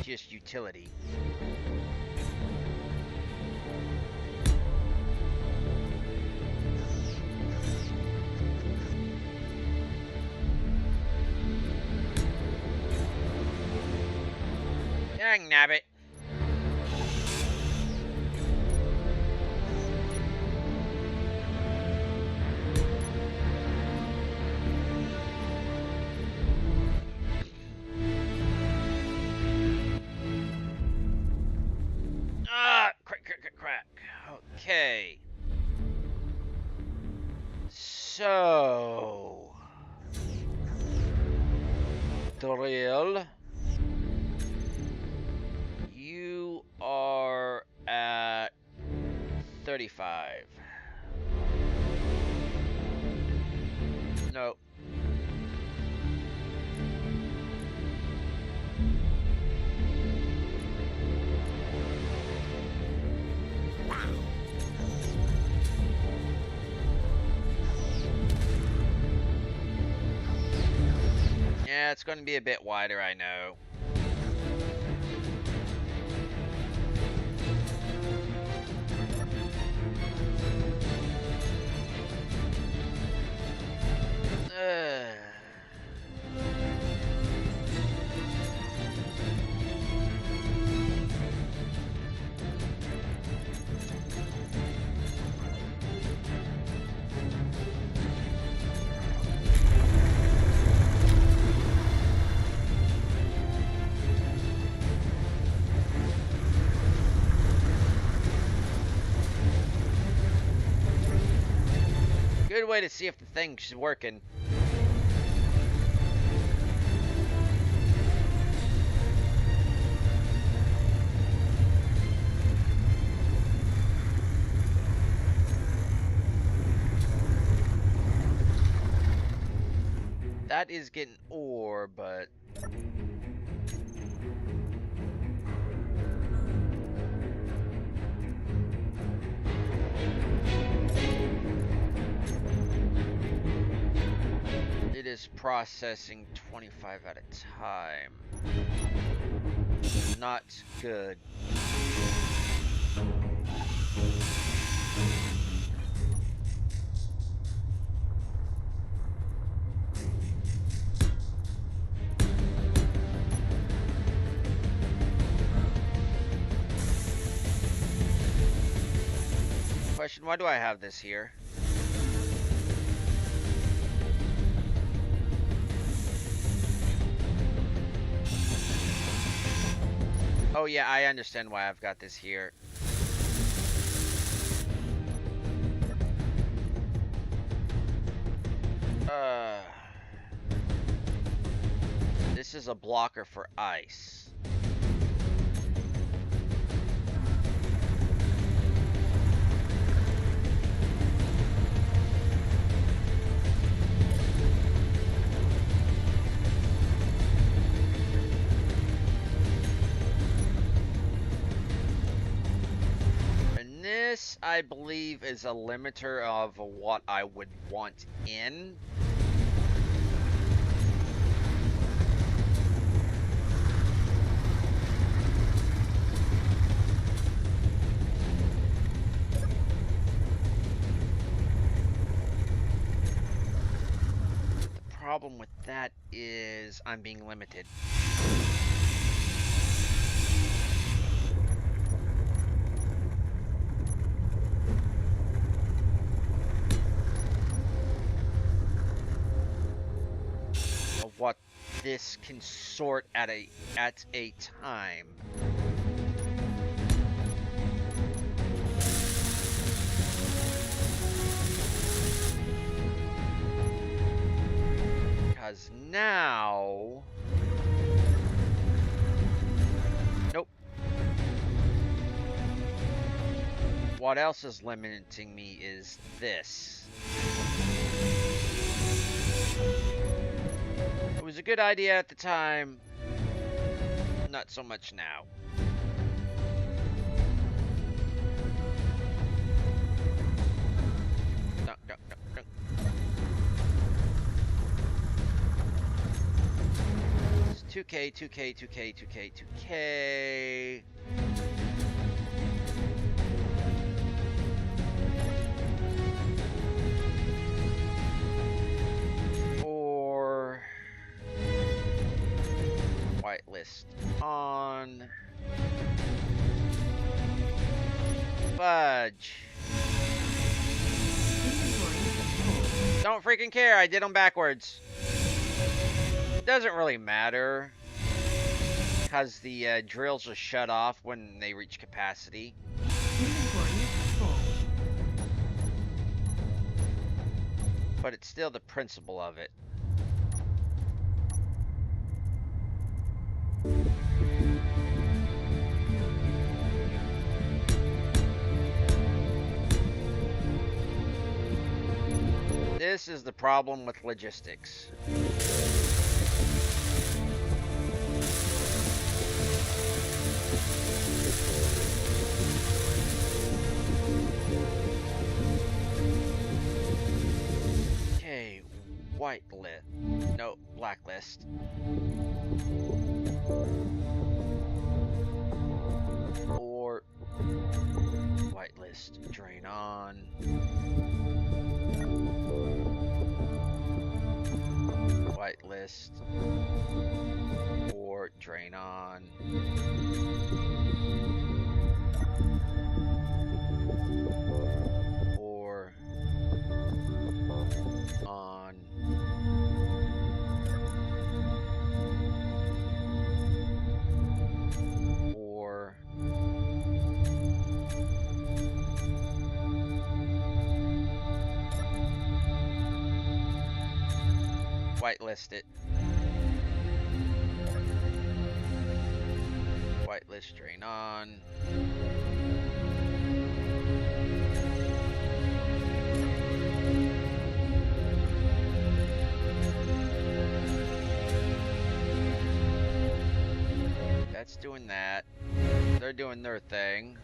just utility. Dang nabbit. Crack. Okay. So, drill. You are at 35. No. Yeah, it's going to be a bit wider, I know. good way to see if the thing's working. That is getting ore, but... It is processing 25 at a time. Not good. Question, why do I have this here? Oh yeah, I understand why I've got this here. This is a blocker for ice. This, I believe, is a limiter of what I would want in. The problem with that is I'm being limited. What this can sort at a time. Because now, nope. What else is limiting me is this. It was a good idea at the time, not so much now. No, no, no, no. It's 2K, 2K, 2K, 2K, 2K. Whitelist on. Fudge. Don't freaking care, I did them backwards. It doesn't really matter, because the drills will shut off when they reach capacity. But it's still the principle of it. This is the problem with logistics. Okay, whitelist. No, blacklist. Or whitelist, drain on. Whitelist or drain on. Or on. Or Whitelist it. Whitelist drain on. That's doing that. They're doing their thing.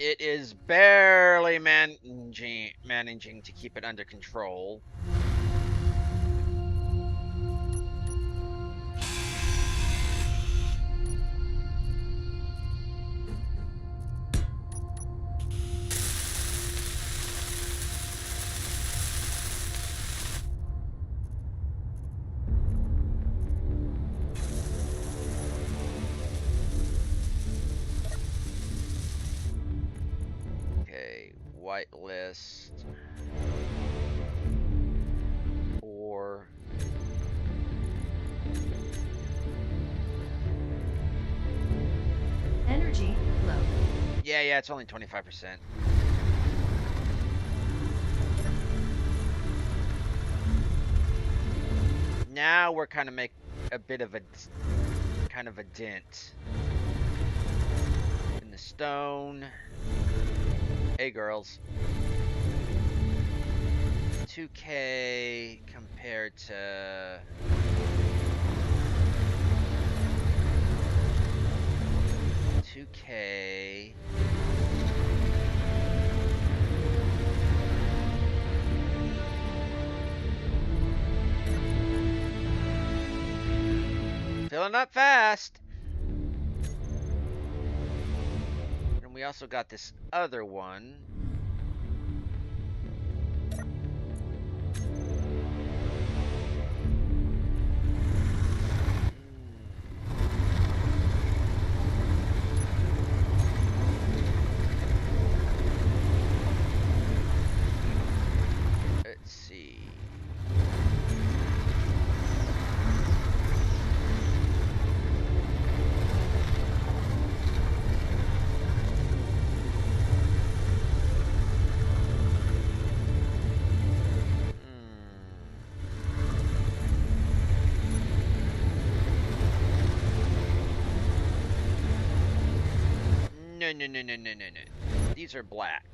It is barely managing to keep it under control. Whitelist or Energy low. yeah, it's only 25%. Now we're kind of make a bit of a dent in the stone. Hey girls. 2K compared to 2K. Filling up fast. And we also got this other one. Let's see. No. These are black,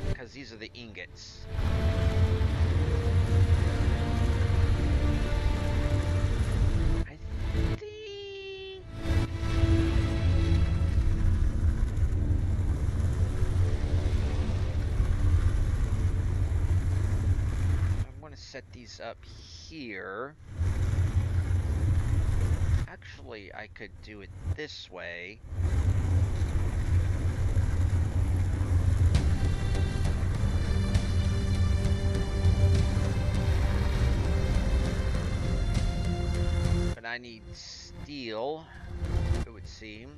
because these are the ingots. I think... I'm going to set these up here. Actually, I could do it this way. I need steel, it would seem.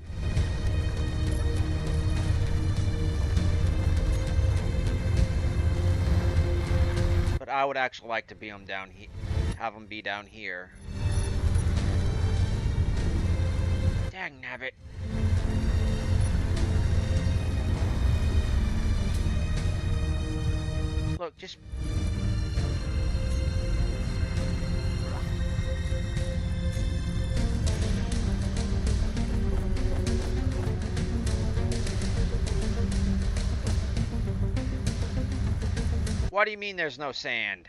But I would actually like to be them down here, have them be down here. Dang nabbit. Look, just... What do you mean there's no sand?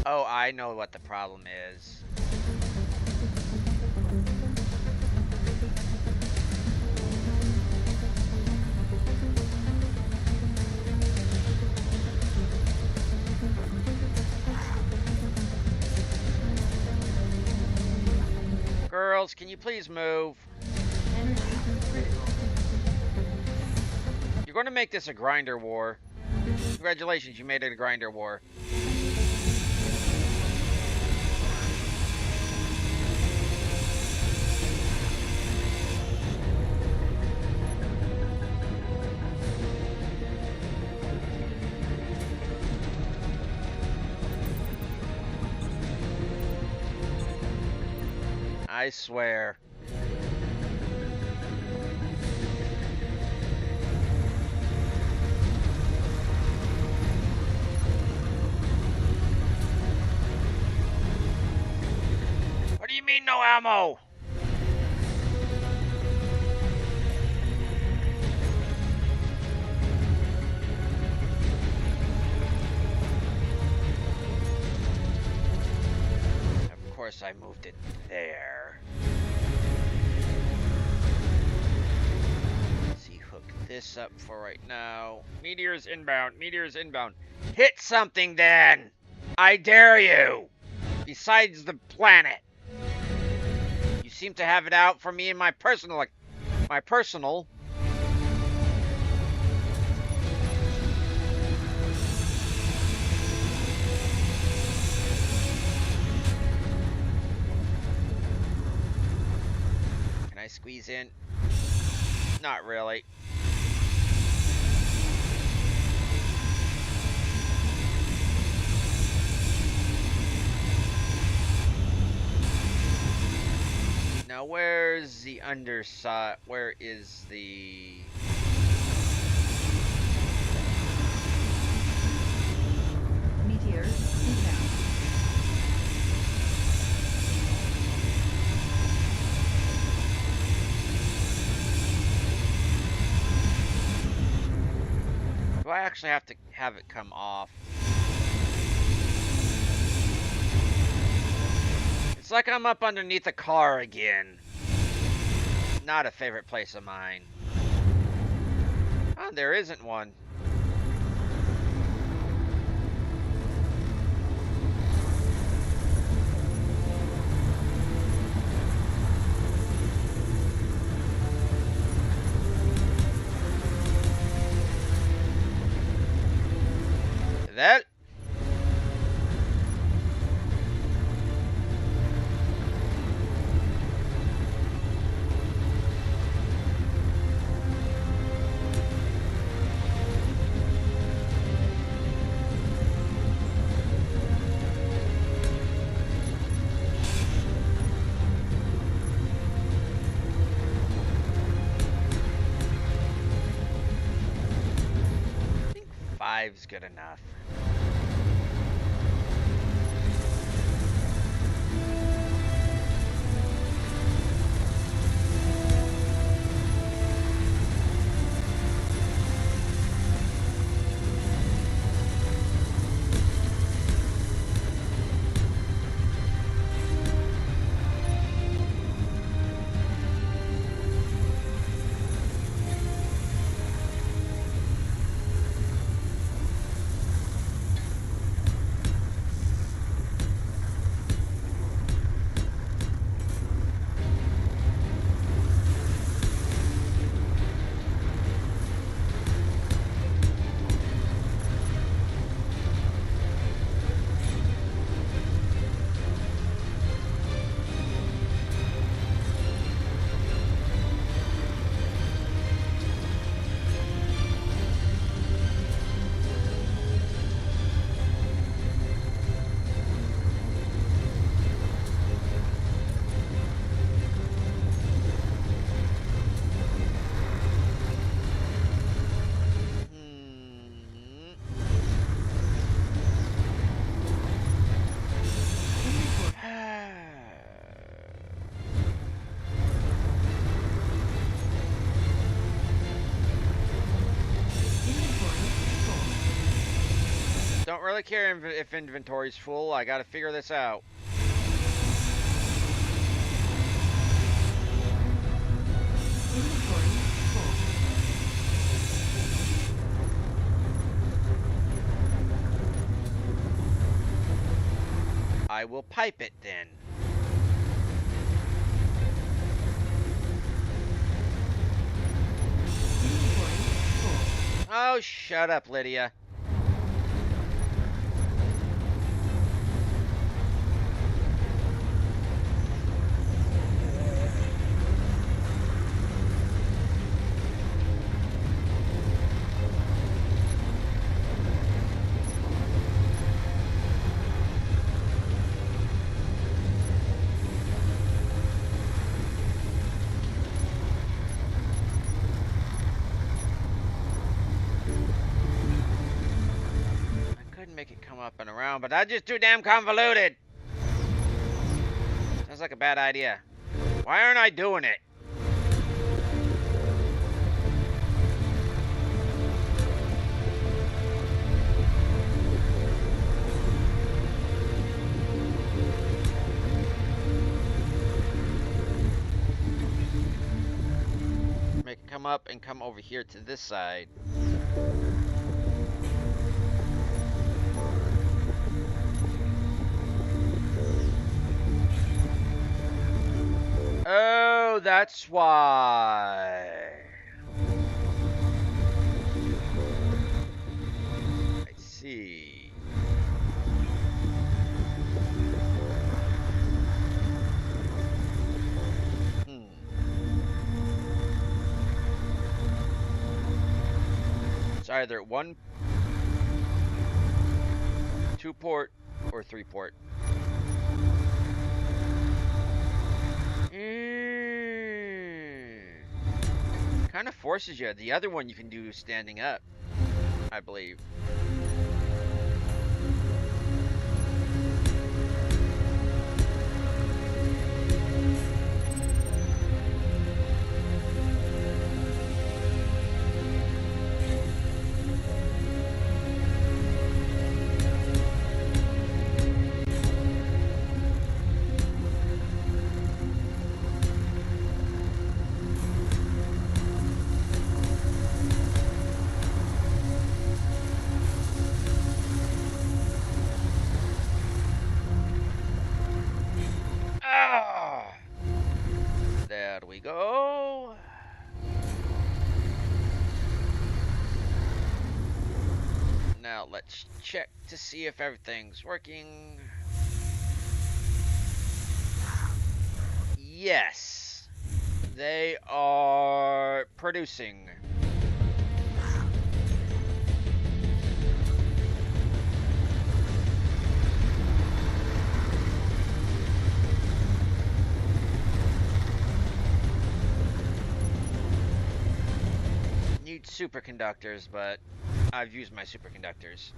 Oh, I know what the problem is. Girls, can you please move? Energy critical. You're going to make this a grinder war. Congratulations, you made it a grinder war. I swear. What do you mean no ammo? Of course I moved it there. Let's see, hook this up for right now. Meteors inbound, meteors inbound. Hit something then! I dare you! Besides the planet. You seem to have it out for me in my personal. Can I squeeze in? Not really. Now, where's the underside? Where is the... Meteor inbound. Do I actually have to have it come off? It's like I'm up underneath a car again. Not a favorite place of mine. Oh, there isn't one. That? I think 5's good enough. Don't really care if inventory's full. I gotta figure this out. Inventory full. I will pipe it then. Inventory full. Oh, shut up, Lydia. make it come up and around, but that's just too damn convoluted. Sounds like a bad idea. Why aren't I doing it? Make it come up and come over here to this side. Oh, that's why. I see. It's either 1, 2 port, or 3 port. Kind of forces you. The other one you can do standing up, I believe. There we go. Now let's check to see if everything's working. Yes, they are producing. Need superconductors, but I've used my superconductors.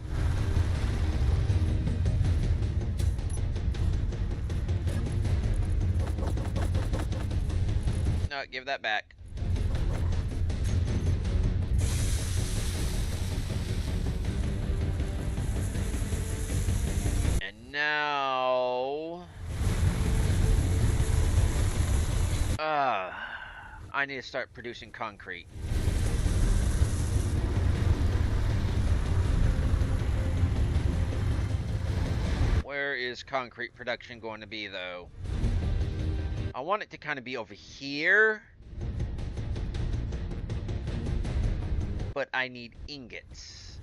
No, give that back. And now... I need to start producing concrete. Where is concrete production going to be, though? I want it to kind of be over here. But I need ingots.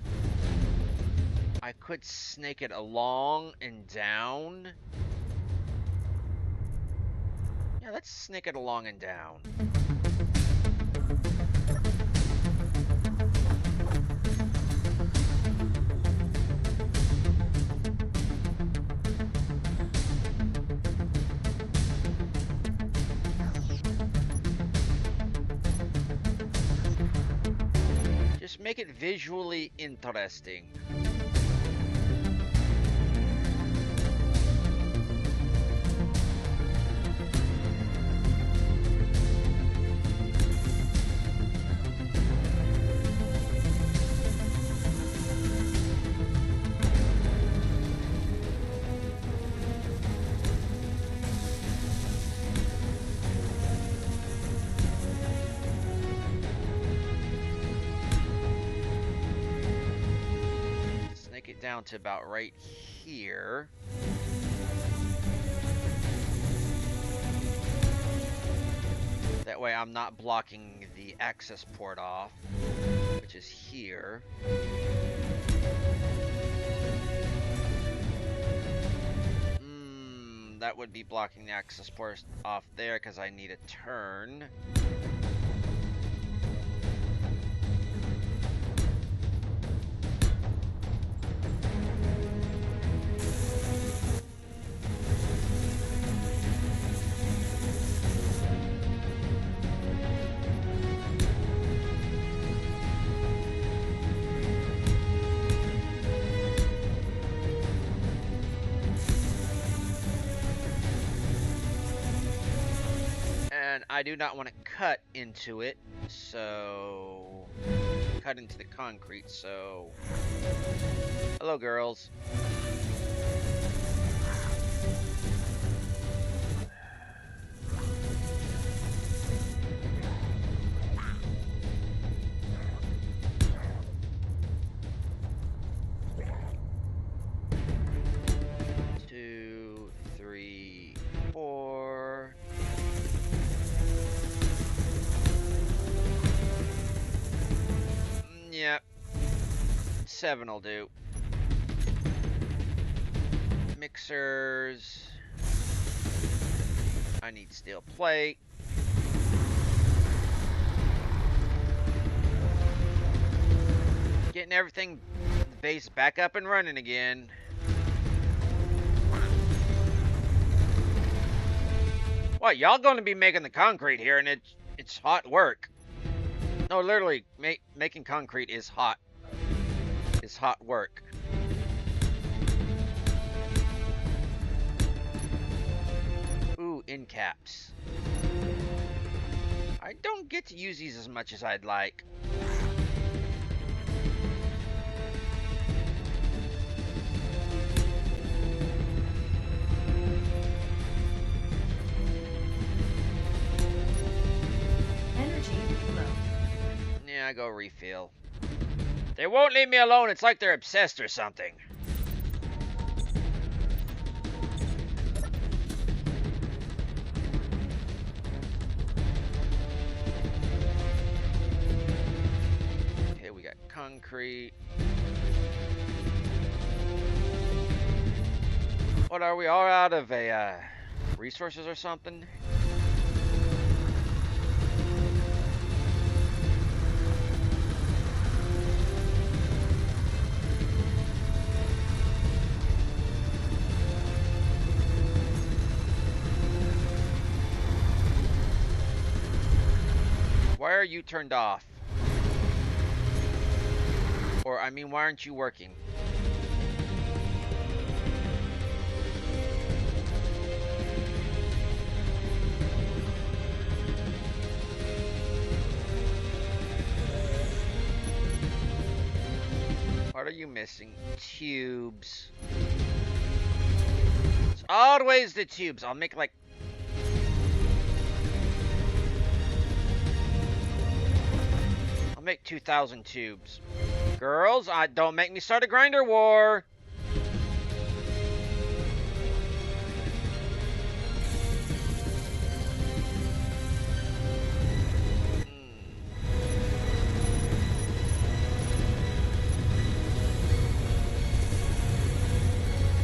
I could snake it along and down. Yeah, let's snake it along and down. Just make it visually interesting. Down to about right here. That way I'm not blocking the access port off, which is here. That would be blocking the access port off there because I need a turn. And I do not want to cut into it, so... Cut into the concrete, so... Hello, girls. Two, three, four. Yep. 7 will do. Mixers. I need steel plate. Getting everything, the base back up and running again. What, y'all gonna be making the concrete here, and it's hot work. No, literally, making concrete is hot. Is hot work. Ooh, end caps. I don't get to use these as much as I'd like. Energy low. Yeah, I go refill. They won't leave me alone. It's like they're obsessed or something. Okay, we got concrete. What are we all out of resources or something? Why are you turned off? Or, I mean, why aren't you working? What are you missing? Tubes. It's always the tubes. I'll make like... I'll make 2,000 tubes. Girls, don't make me start a grinder war.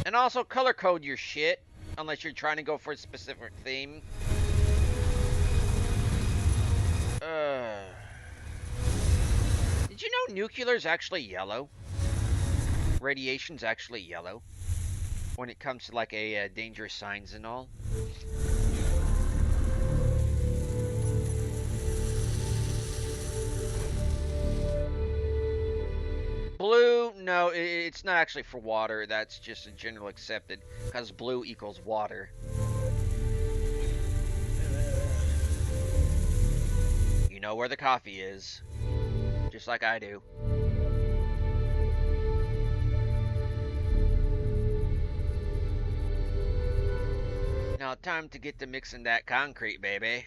And also color code your shit, unless you're trying to go for a specific theme. Did you know nuclear's actually yellow? Radiation's actually yellow when it comes to like dangerous signs and all. Blue, no, it's not actually for water. That's just a general accepted, because blue equals water. You know where the coffee is, just like I do. Now, time to get to mixing that concrete, baby.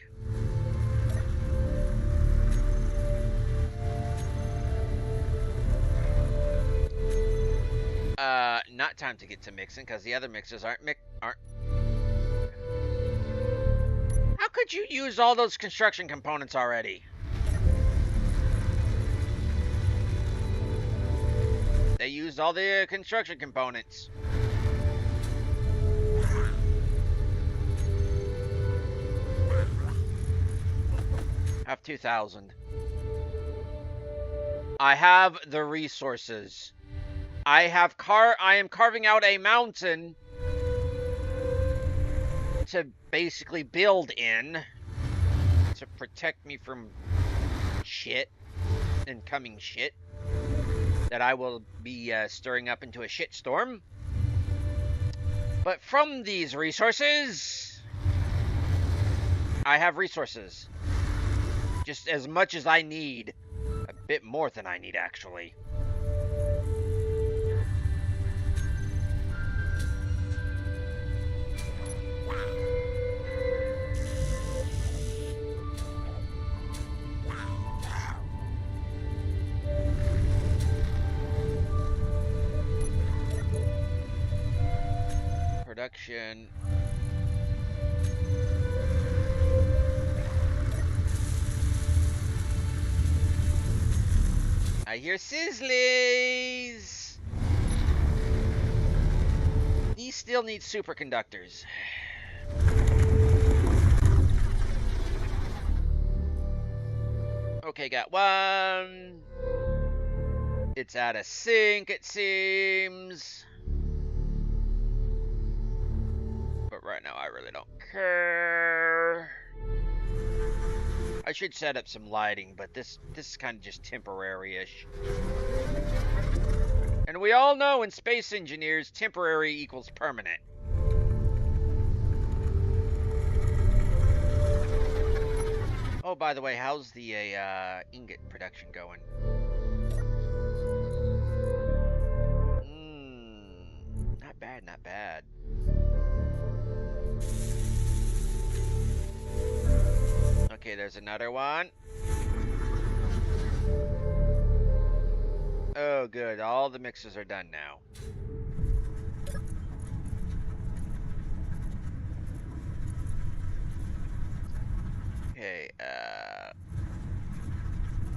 Not time to get to mixing, because the other mixers aren't. How could you use all those construction components already? They used all the construction components. I have 2,000. I have the resources. I am carving out a mountain to basically build in to protect me from shit, incoming shit that I will be stirring up into a shitstorm. But from these resources, I have resources. Just as much as I need. A bit more than I need, actually. Production. I hear sizzlies. These still need superconductors. Okay, got one. It's out of sync, it seems. But right now, I really don't care. I should set up some lighting, but this is kind of just temporary-ish. And we all know in space engineers, temporary equals permanent. Oh, by the way, how's the ingot production going? Not bad, not bad. Okay, there's another one. Oh, good. All the mixes are done now. Okay,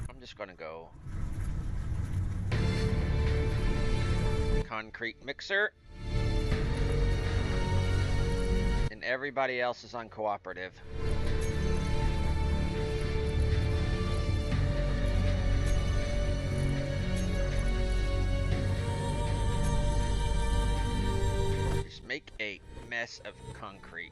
I'm just gonna go concrete mixer. And everybody else is on cooperative. Make a mess of concrete.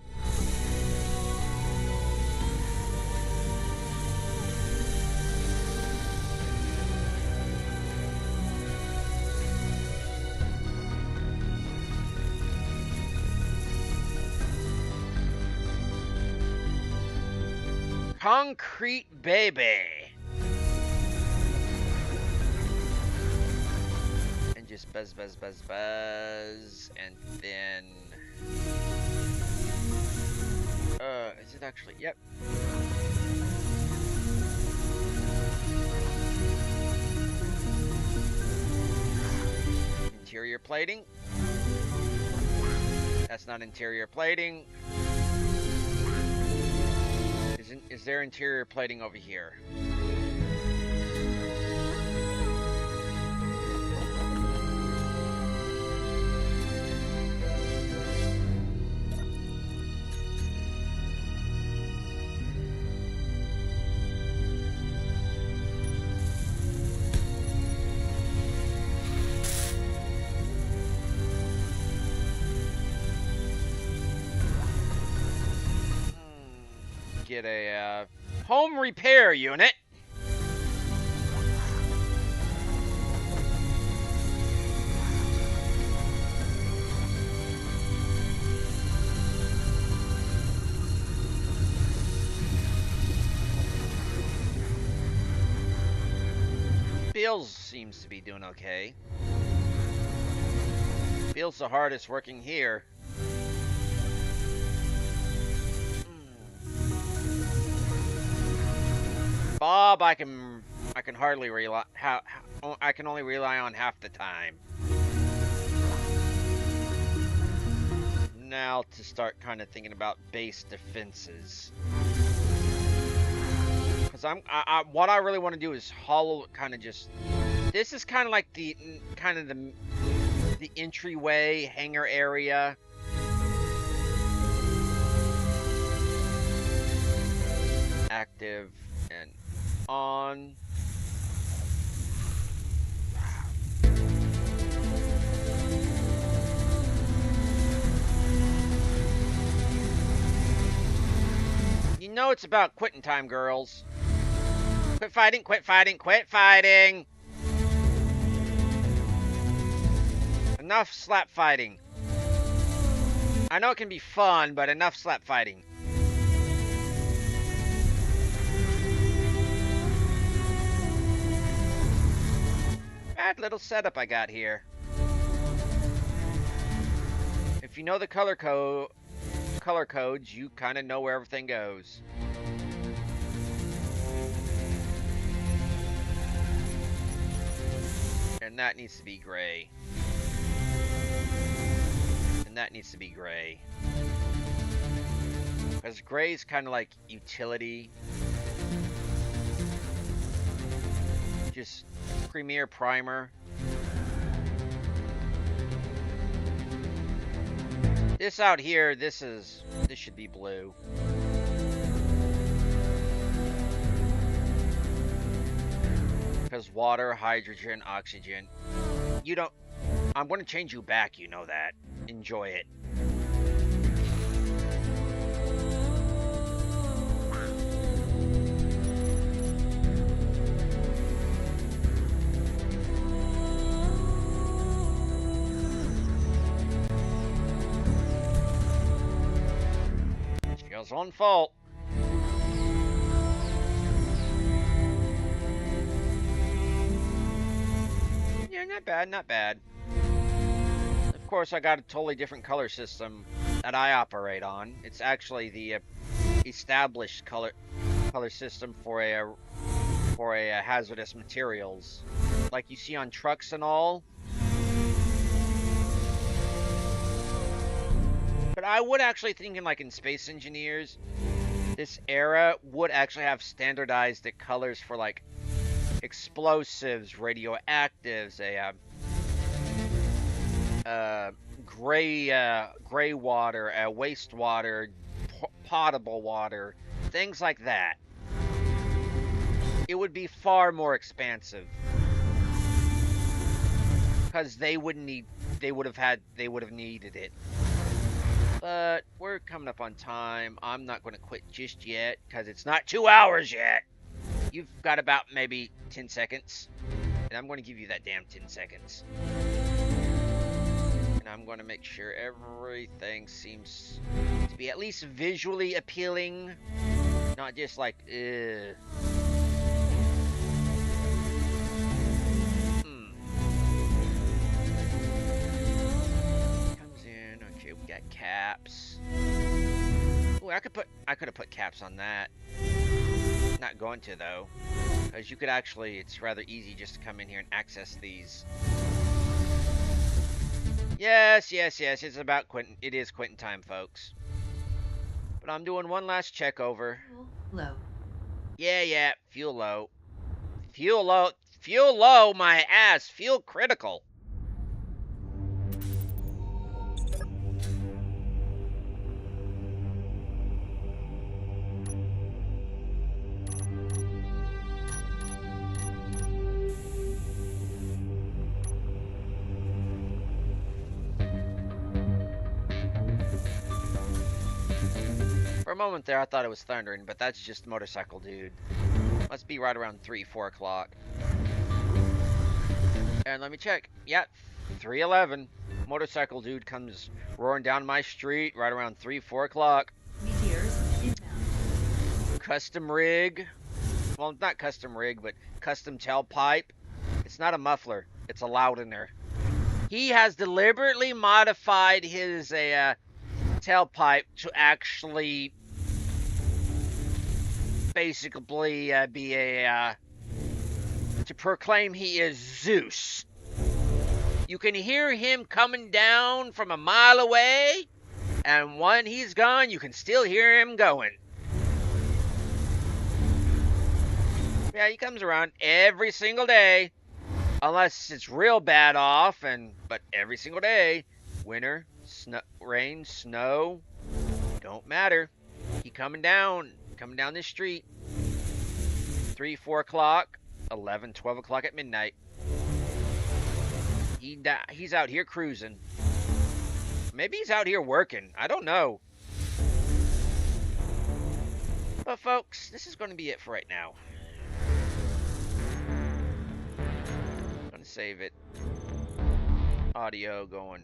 Concrete baby. And just buzz, buzz, buzz, buzz. And then... is it actually? Yep. Interior plating. That's not interior plating. Is there interior plating over here? Get a home repair unit. Bills seems to be doing okay. Bill's the hardest working here. Bob, I can hardly rely. I can only rely on half the time. Now to start kind of thinking about base defenses, because what I really want to do is hollow, kind of just. This is kind of like the entryway hangar area. Active and on. You know it's about quitting time, girls. Quit fighting, quit fighting, quit fighting! Enough slap fighting. I know it can be fun, but enough slap fighting. bad little setup I got here. If you know the color codes, you kind of know where everything goes. And that needs to be gray. And that needs to be gray. Because gray is kind of like utility. Just premier primer. This out here, this should be blue. Because water, hydrogen, oxygen. You don't... I'm going to change you back, you know that. Enjoy it. It's on fault. Yeah, not bad, not bad. Of course, I got a totally different color system that I operate on. It's actually the established color system for a hazardous materials, like you see on trucks and all. But I would actually think like in Space Engineers, this era would actually have standardized the colors for like explosives, radioactives, gray water, wastewater, potable water, things like that. It would be far more expansive because they would have needed it. But we're coming up on time. I'm not going to quit just yet because it's not 2 hours yet. You've got about maybe 10 seconds. And I'm going to give you that damn 10 seconds. And I'm going to make sure everything seems to be at least visually appealing. Not just like, ugh. Got caps. Oh, I could have put caps on that. Not going to though, because you could actually. It's rather easy just to come in here and access these. Yes. It's about Quentin. It is Quentin time, folks. But I'm doing one last check over. Low. Yeah. Fuel low. Fuel low. My ass. Fuel critical. For a moment there, I thought it was thundering, but that's just motorcycle dude. Must be right around 3-4 o'clock. And let me check. Yeah, 3:11. Motorcycle dude comes roaring down my street right around 3-4 o'clock. Meteors inbound. Custom rig. Well, not custom rig, but custom tailpipe. It's not a muffler. It's a loudener. He has deliberately modified his tailpipe to actually basically be to proclaim he is Zeus. You can hear him coming down from a mile away, and when he's gone, you can still hear him going. Yeah, he comes around every single day, unless it's real bad off, but every single day, winter, snow, rain, snow, don't matter. He coming down this street. 3-4 o'clock, 11-12 o'clock at midnight. He's out here cruising. Maybe he's out here working. I don't know. But folks, this is going to be it for right now. I'm going to save it. Audio going.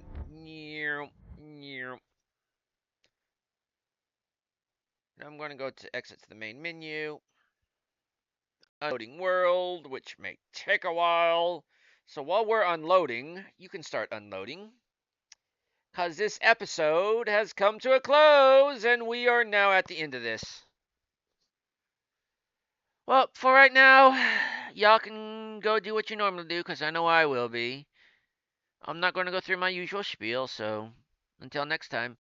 I'm going to go to exit to the main menu. Loading world, which may take a while. So while we're unloading, you can start unloading. Because this episode has come to a close, and we are now at the end of this. Well, for right now, y'all can go do what you normally do, because I know I will be. I'm not going to go through my usual spiel, so until next time.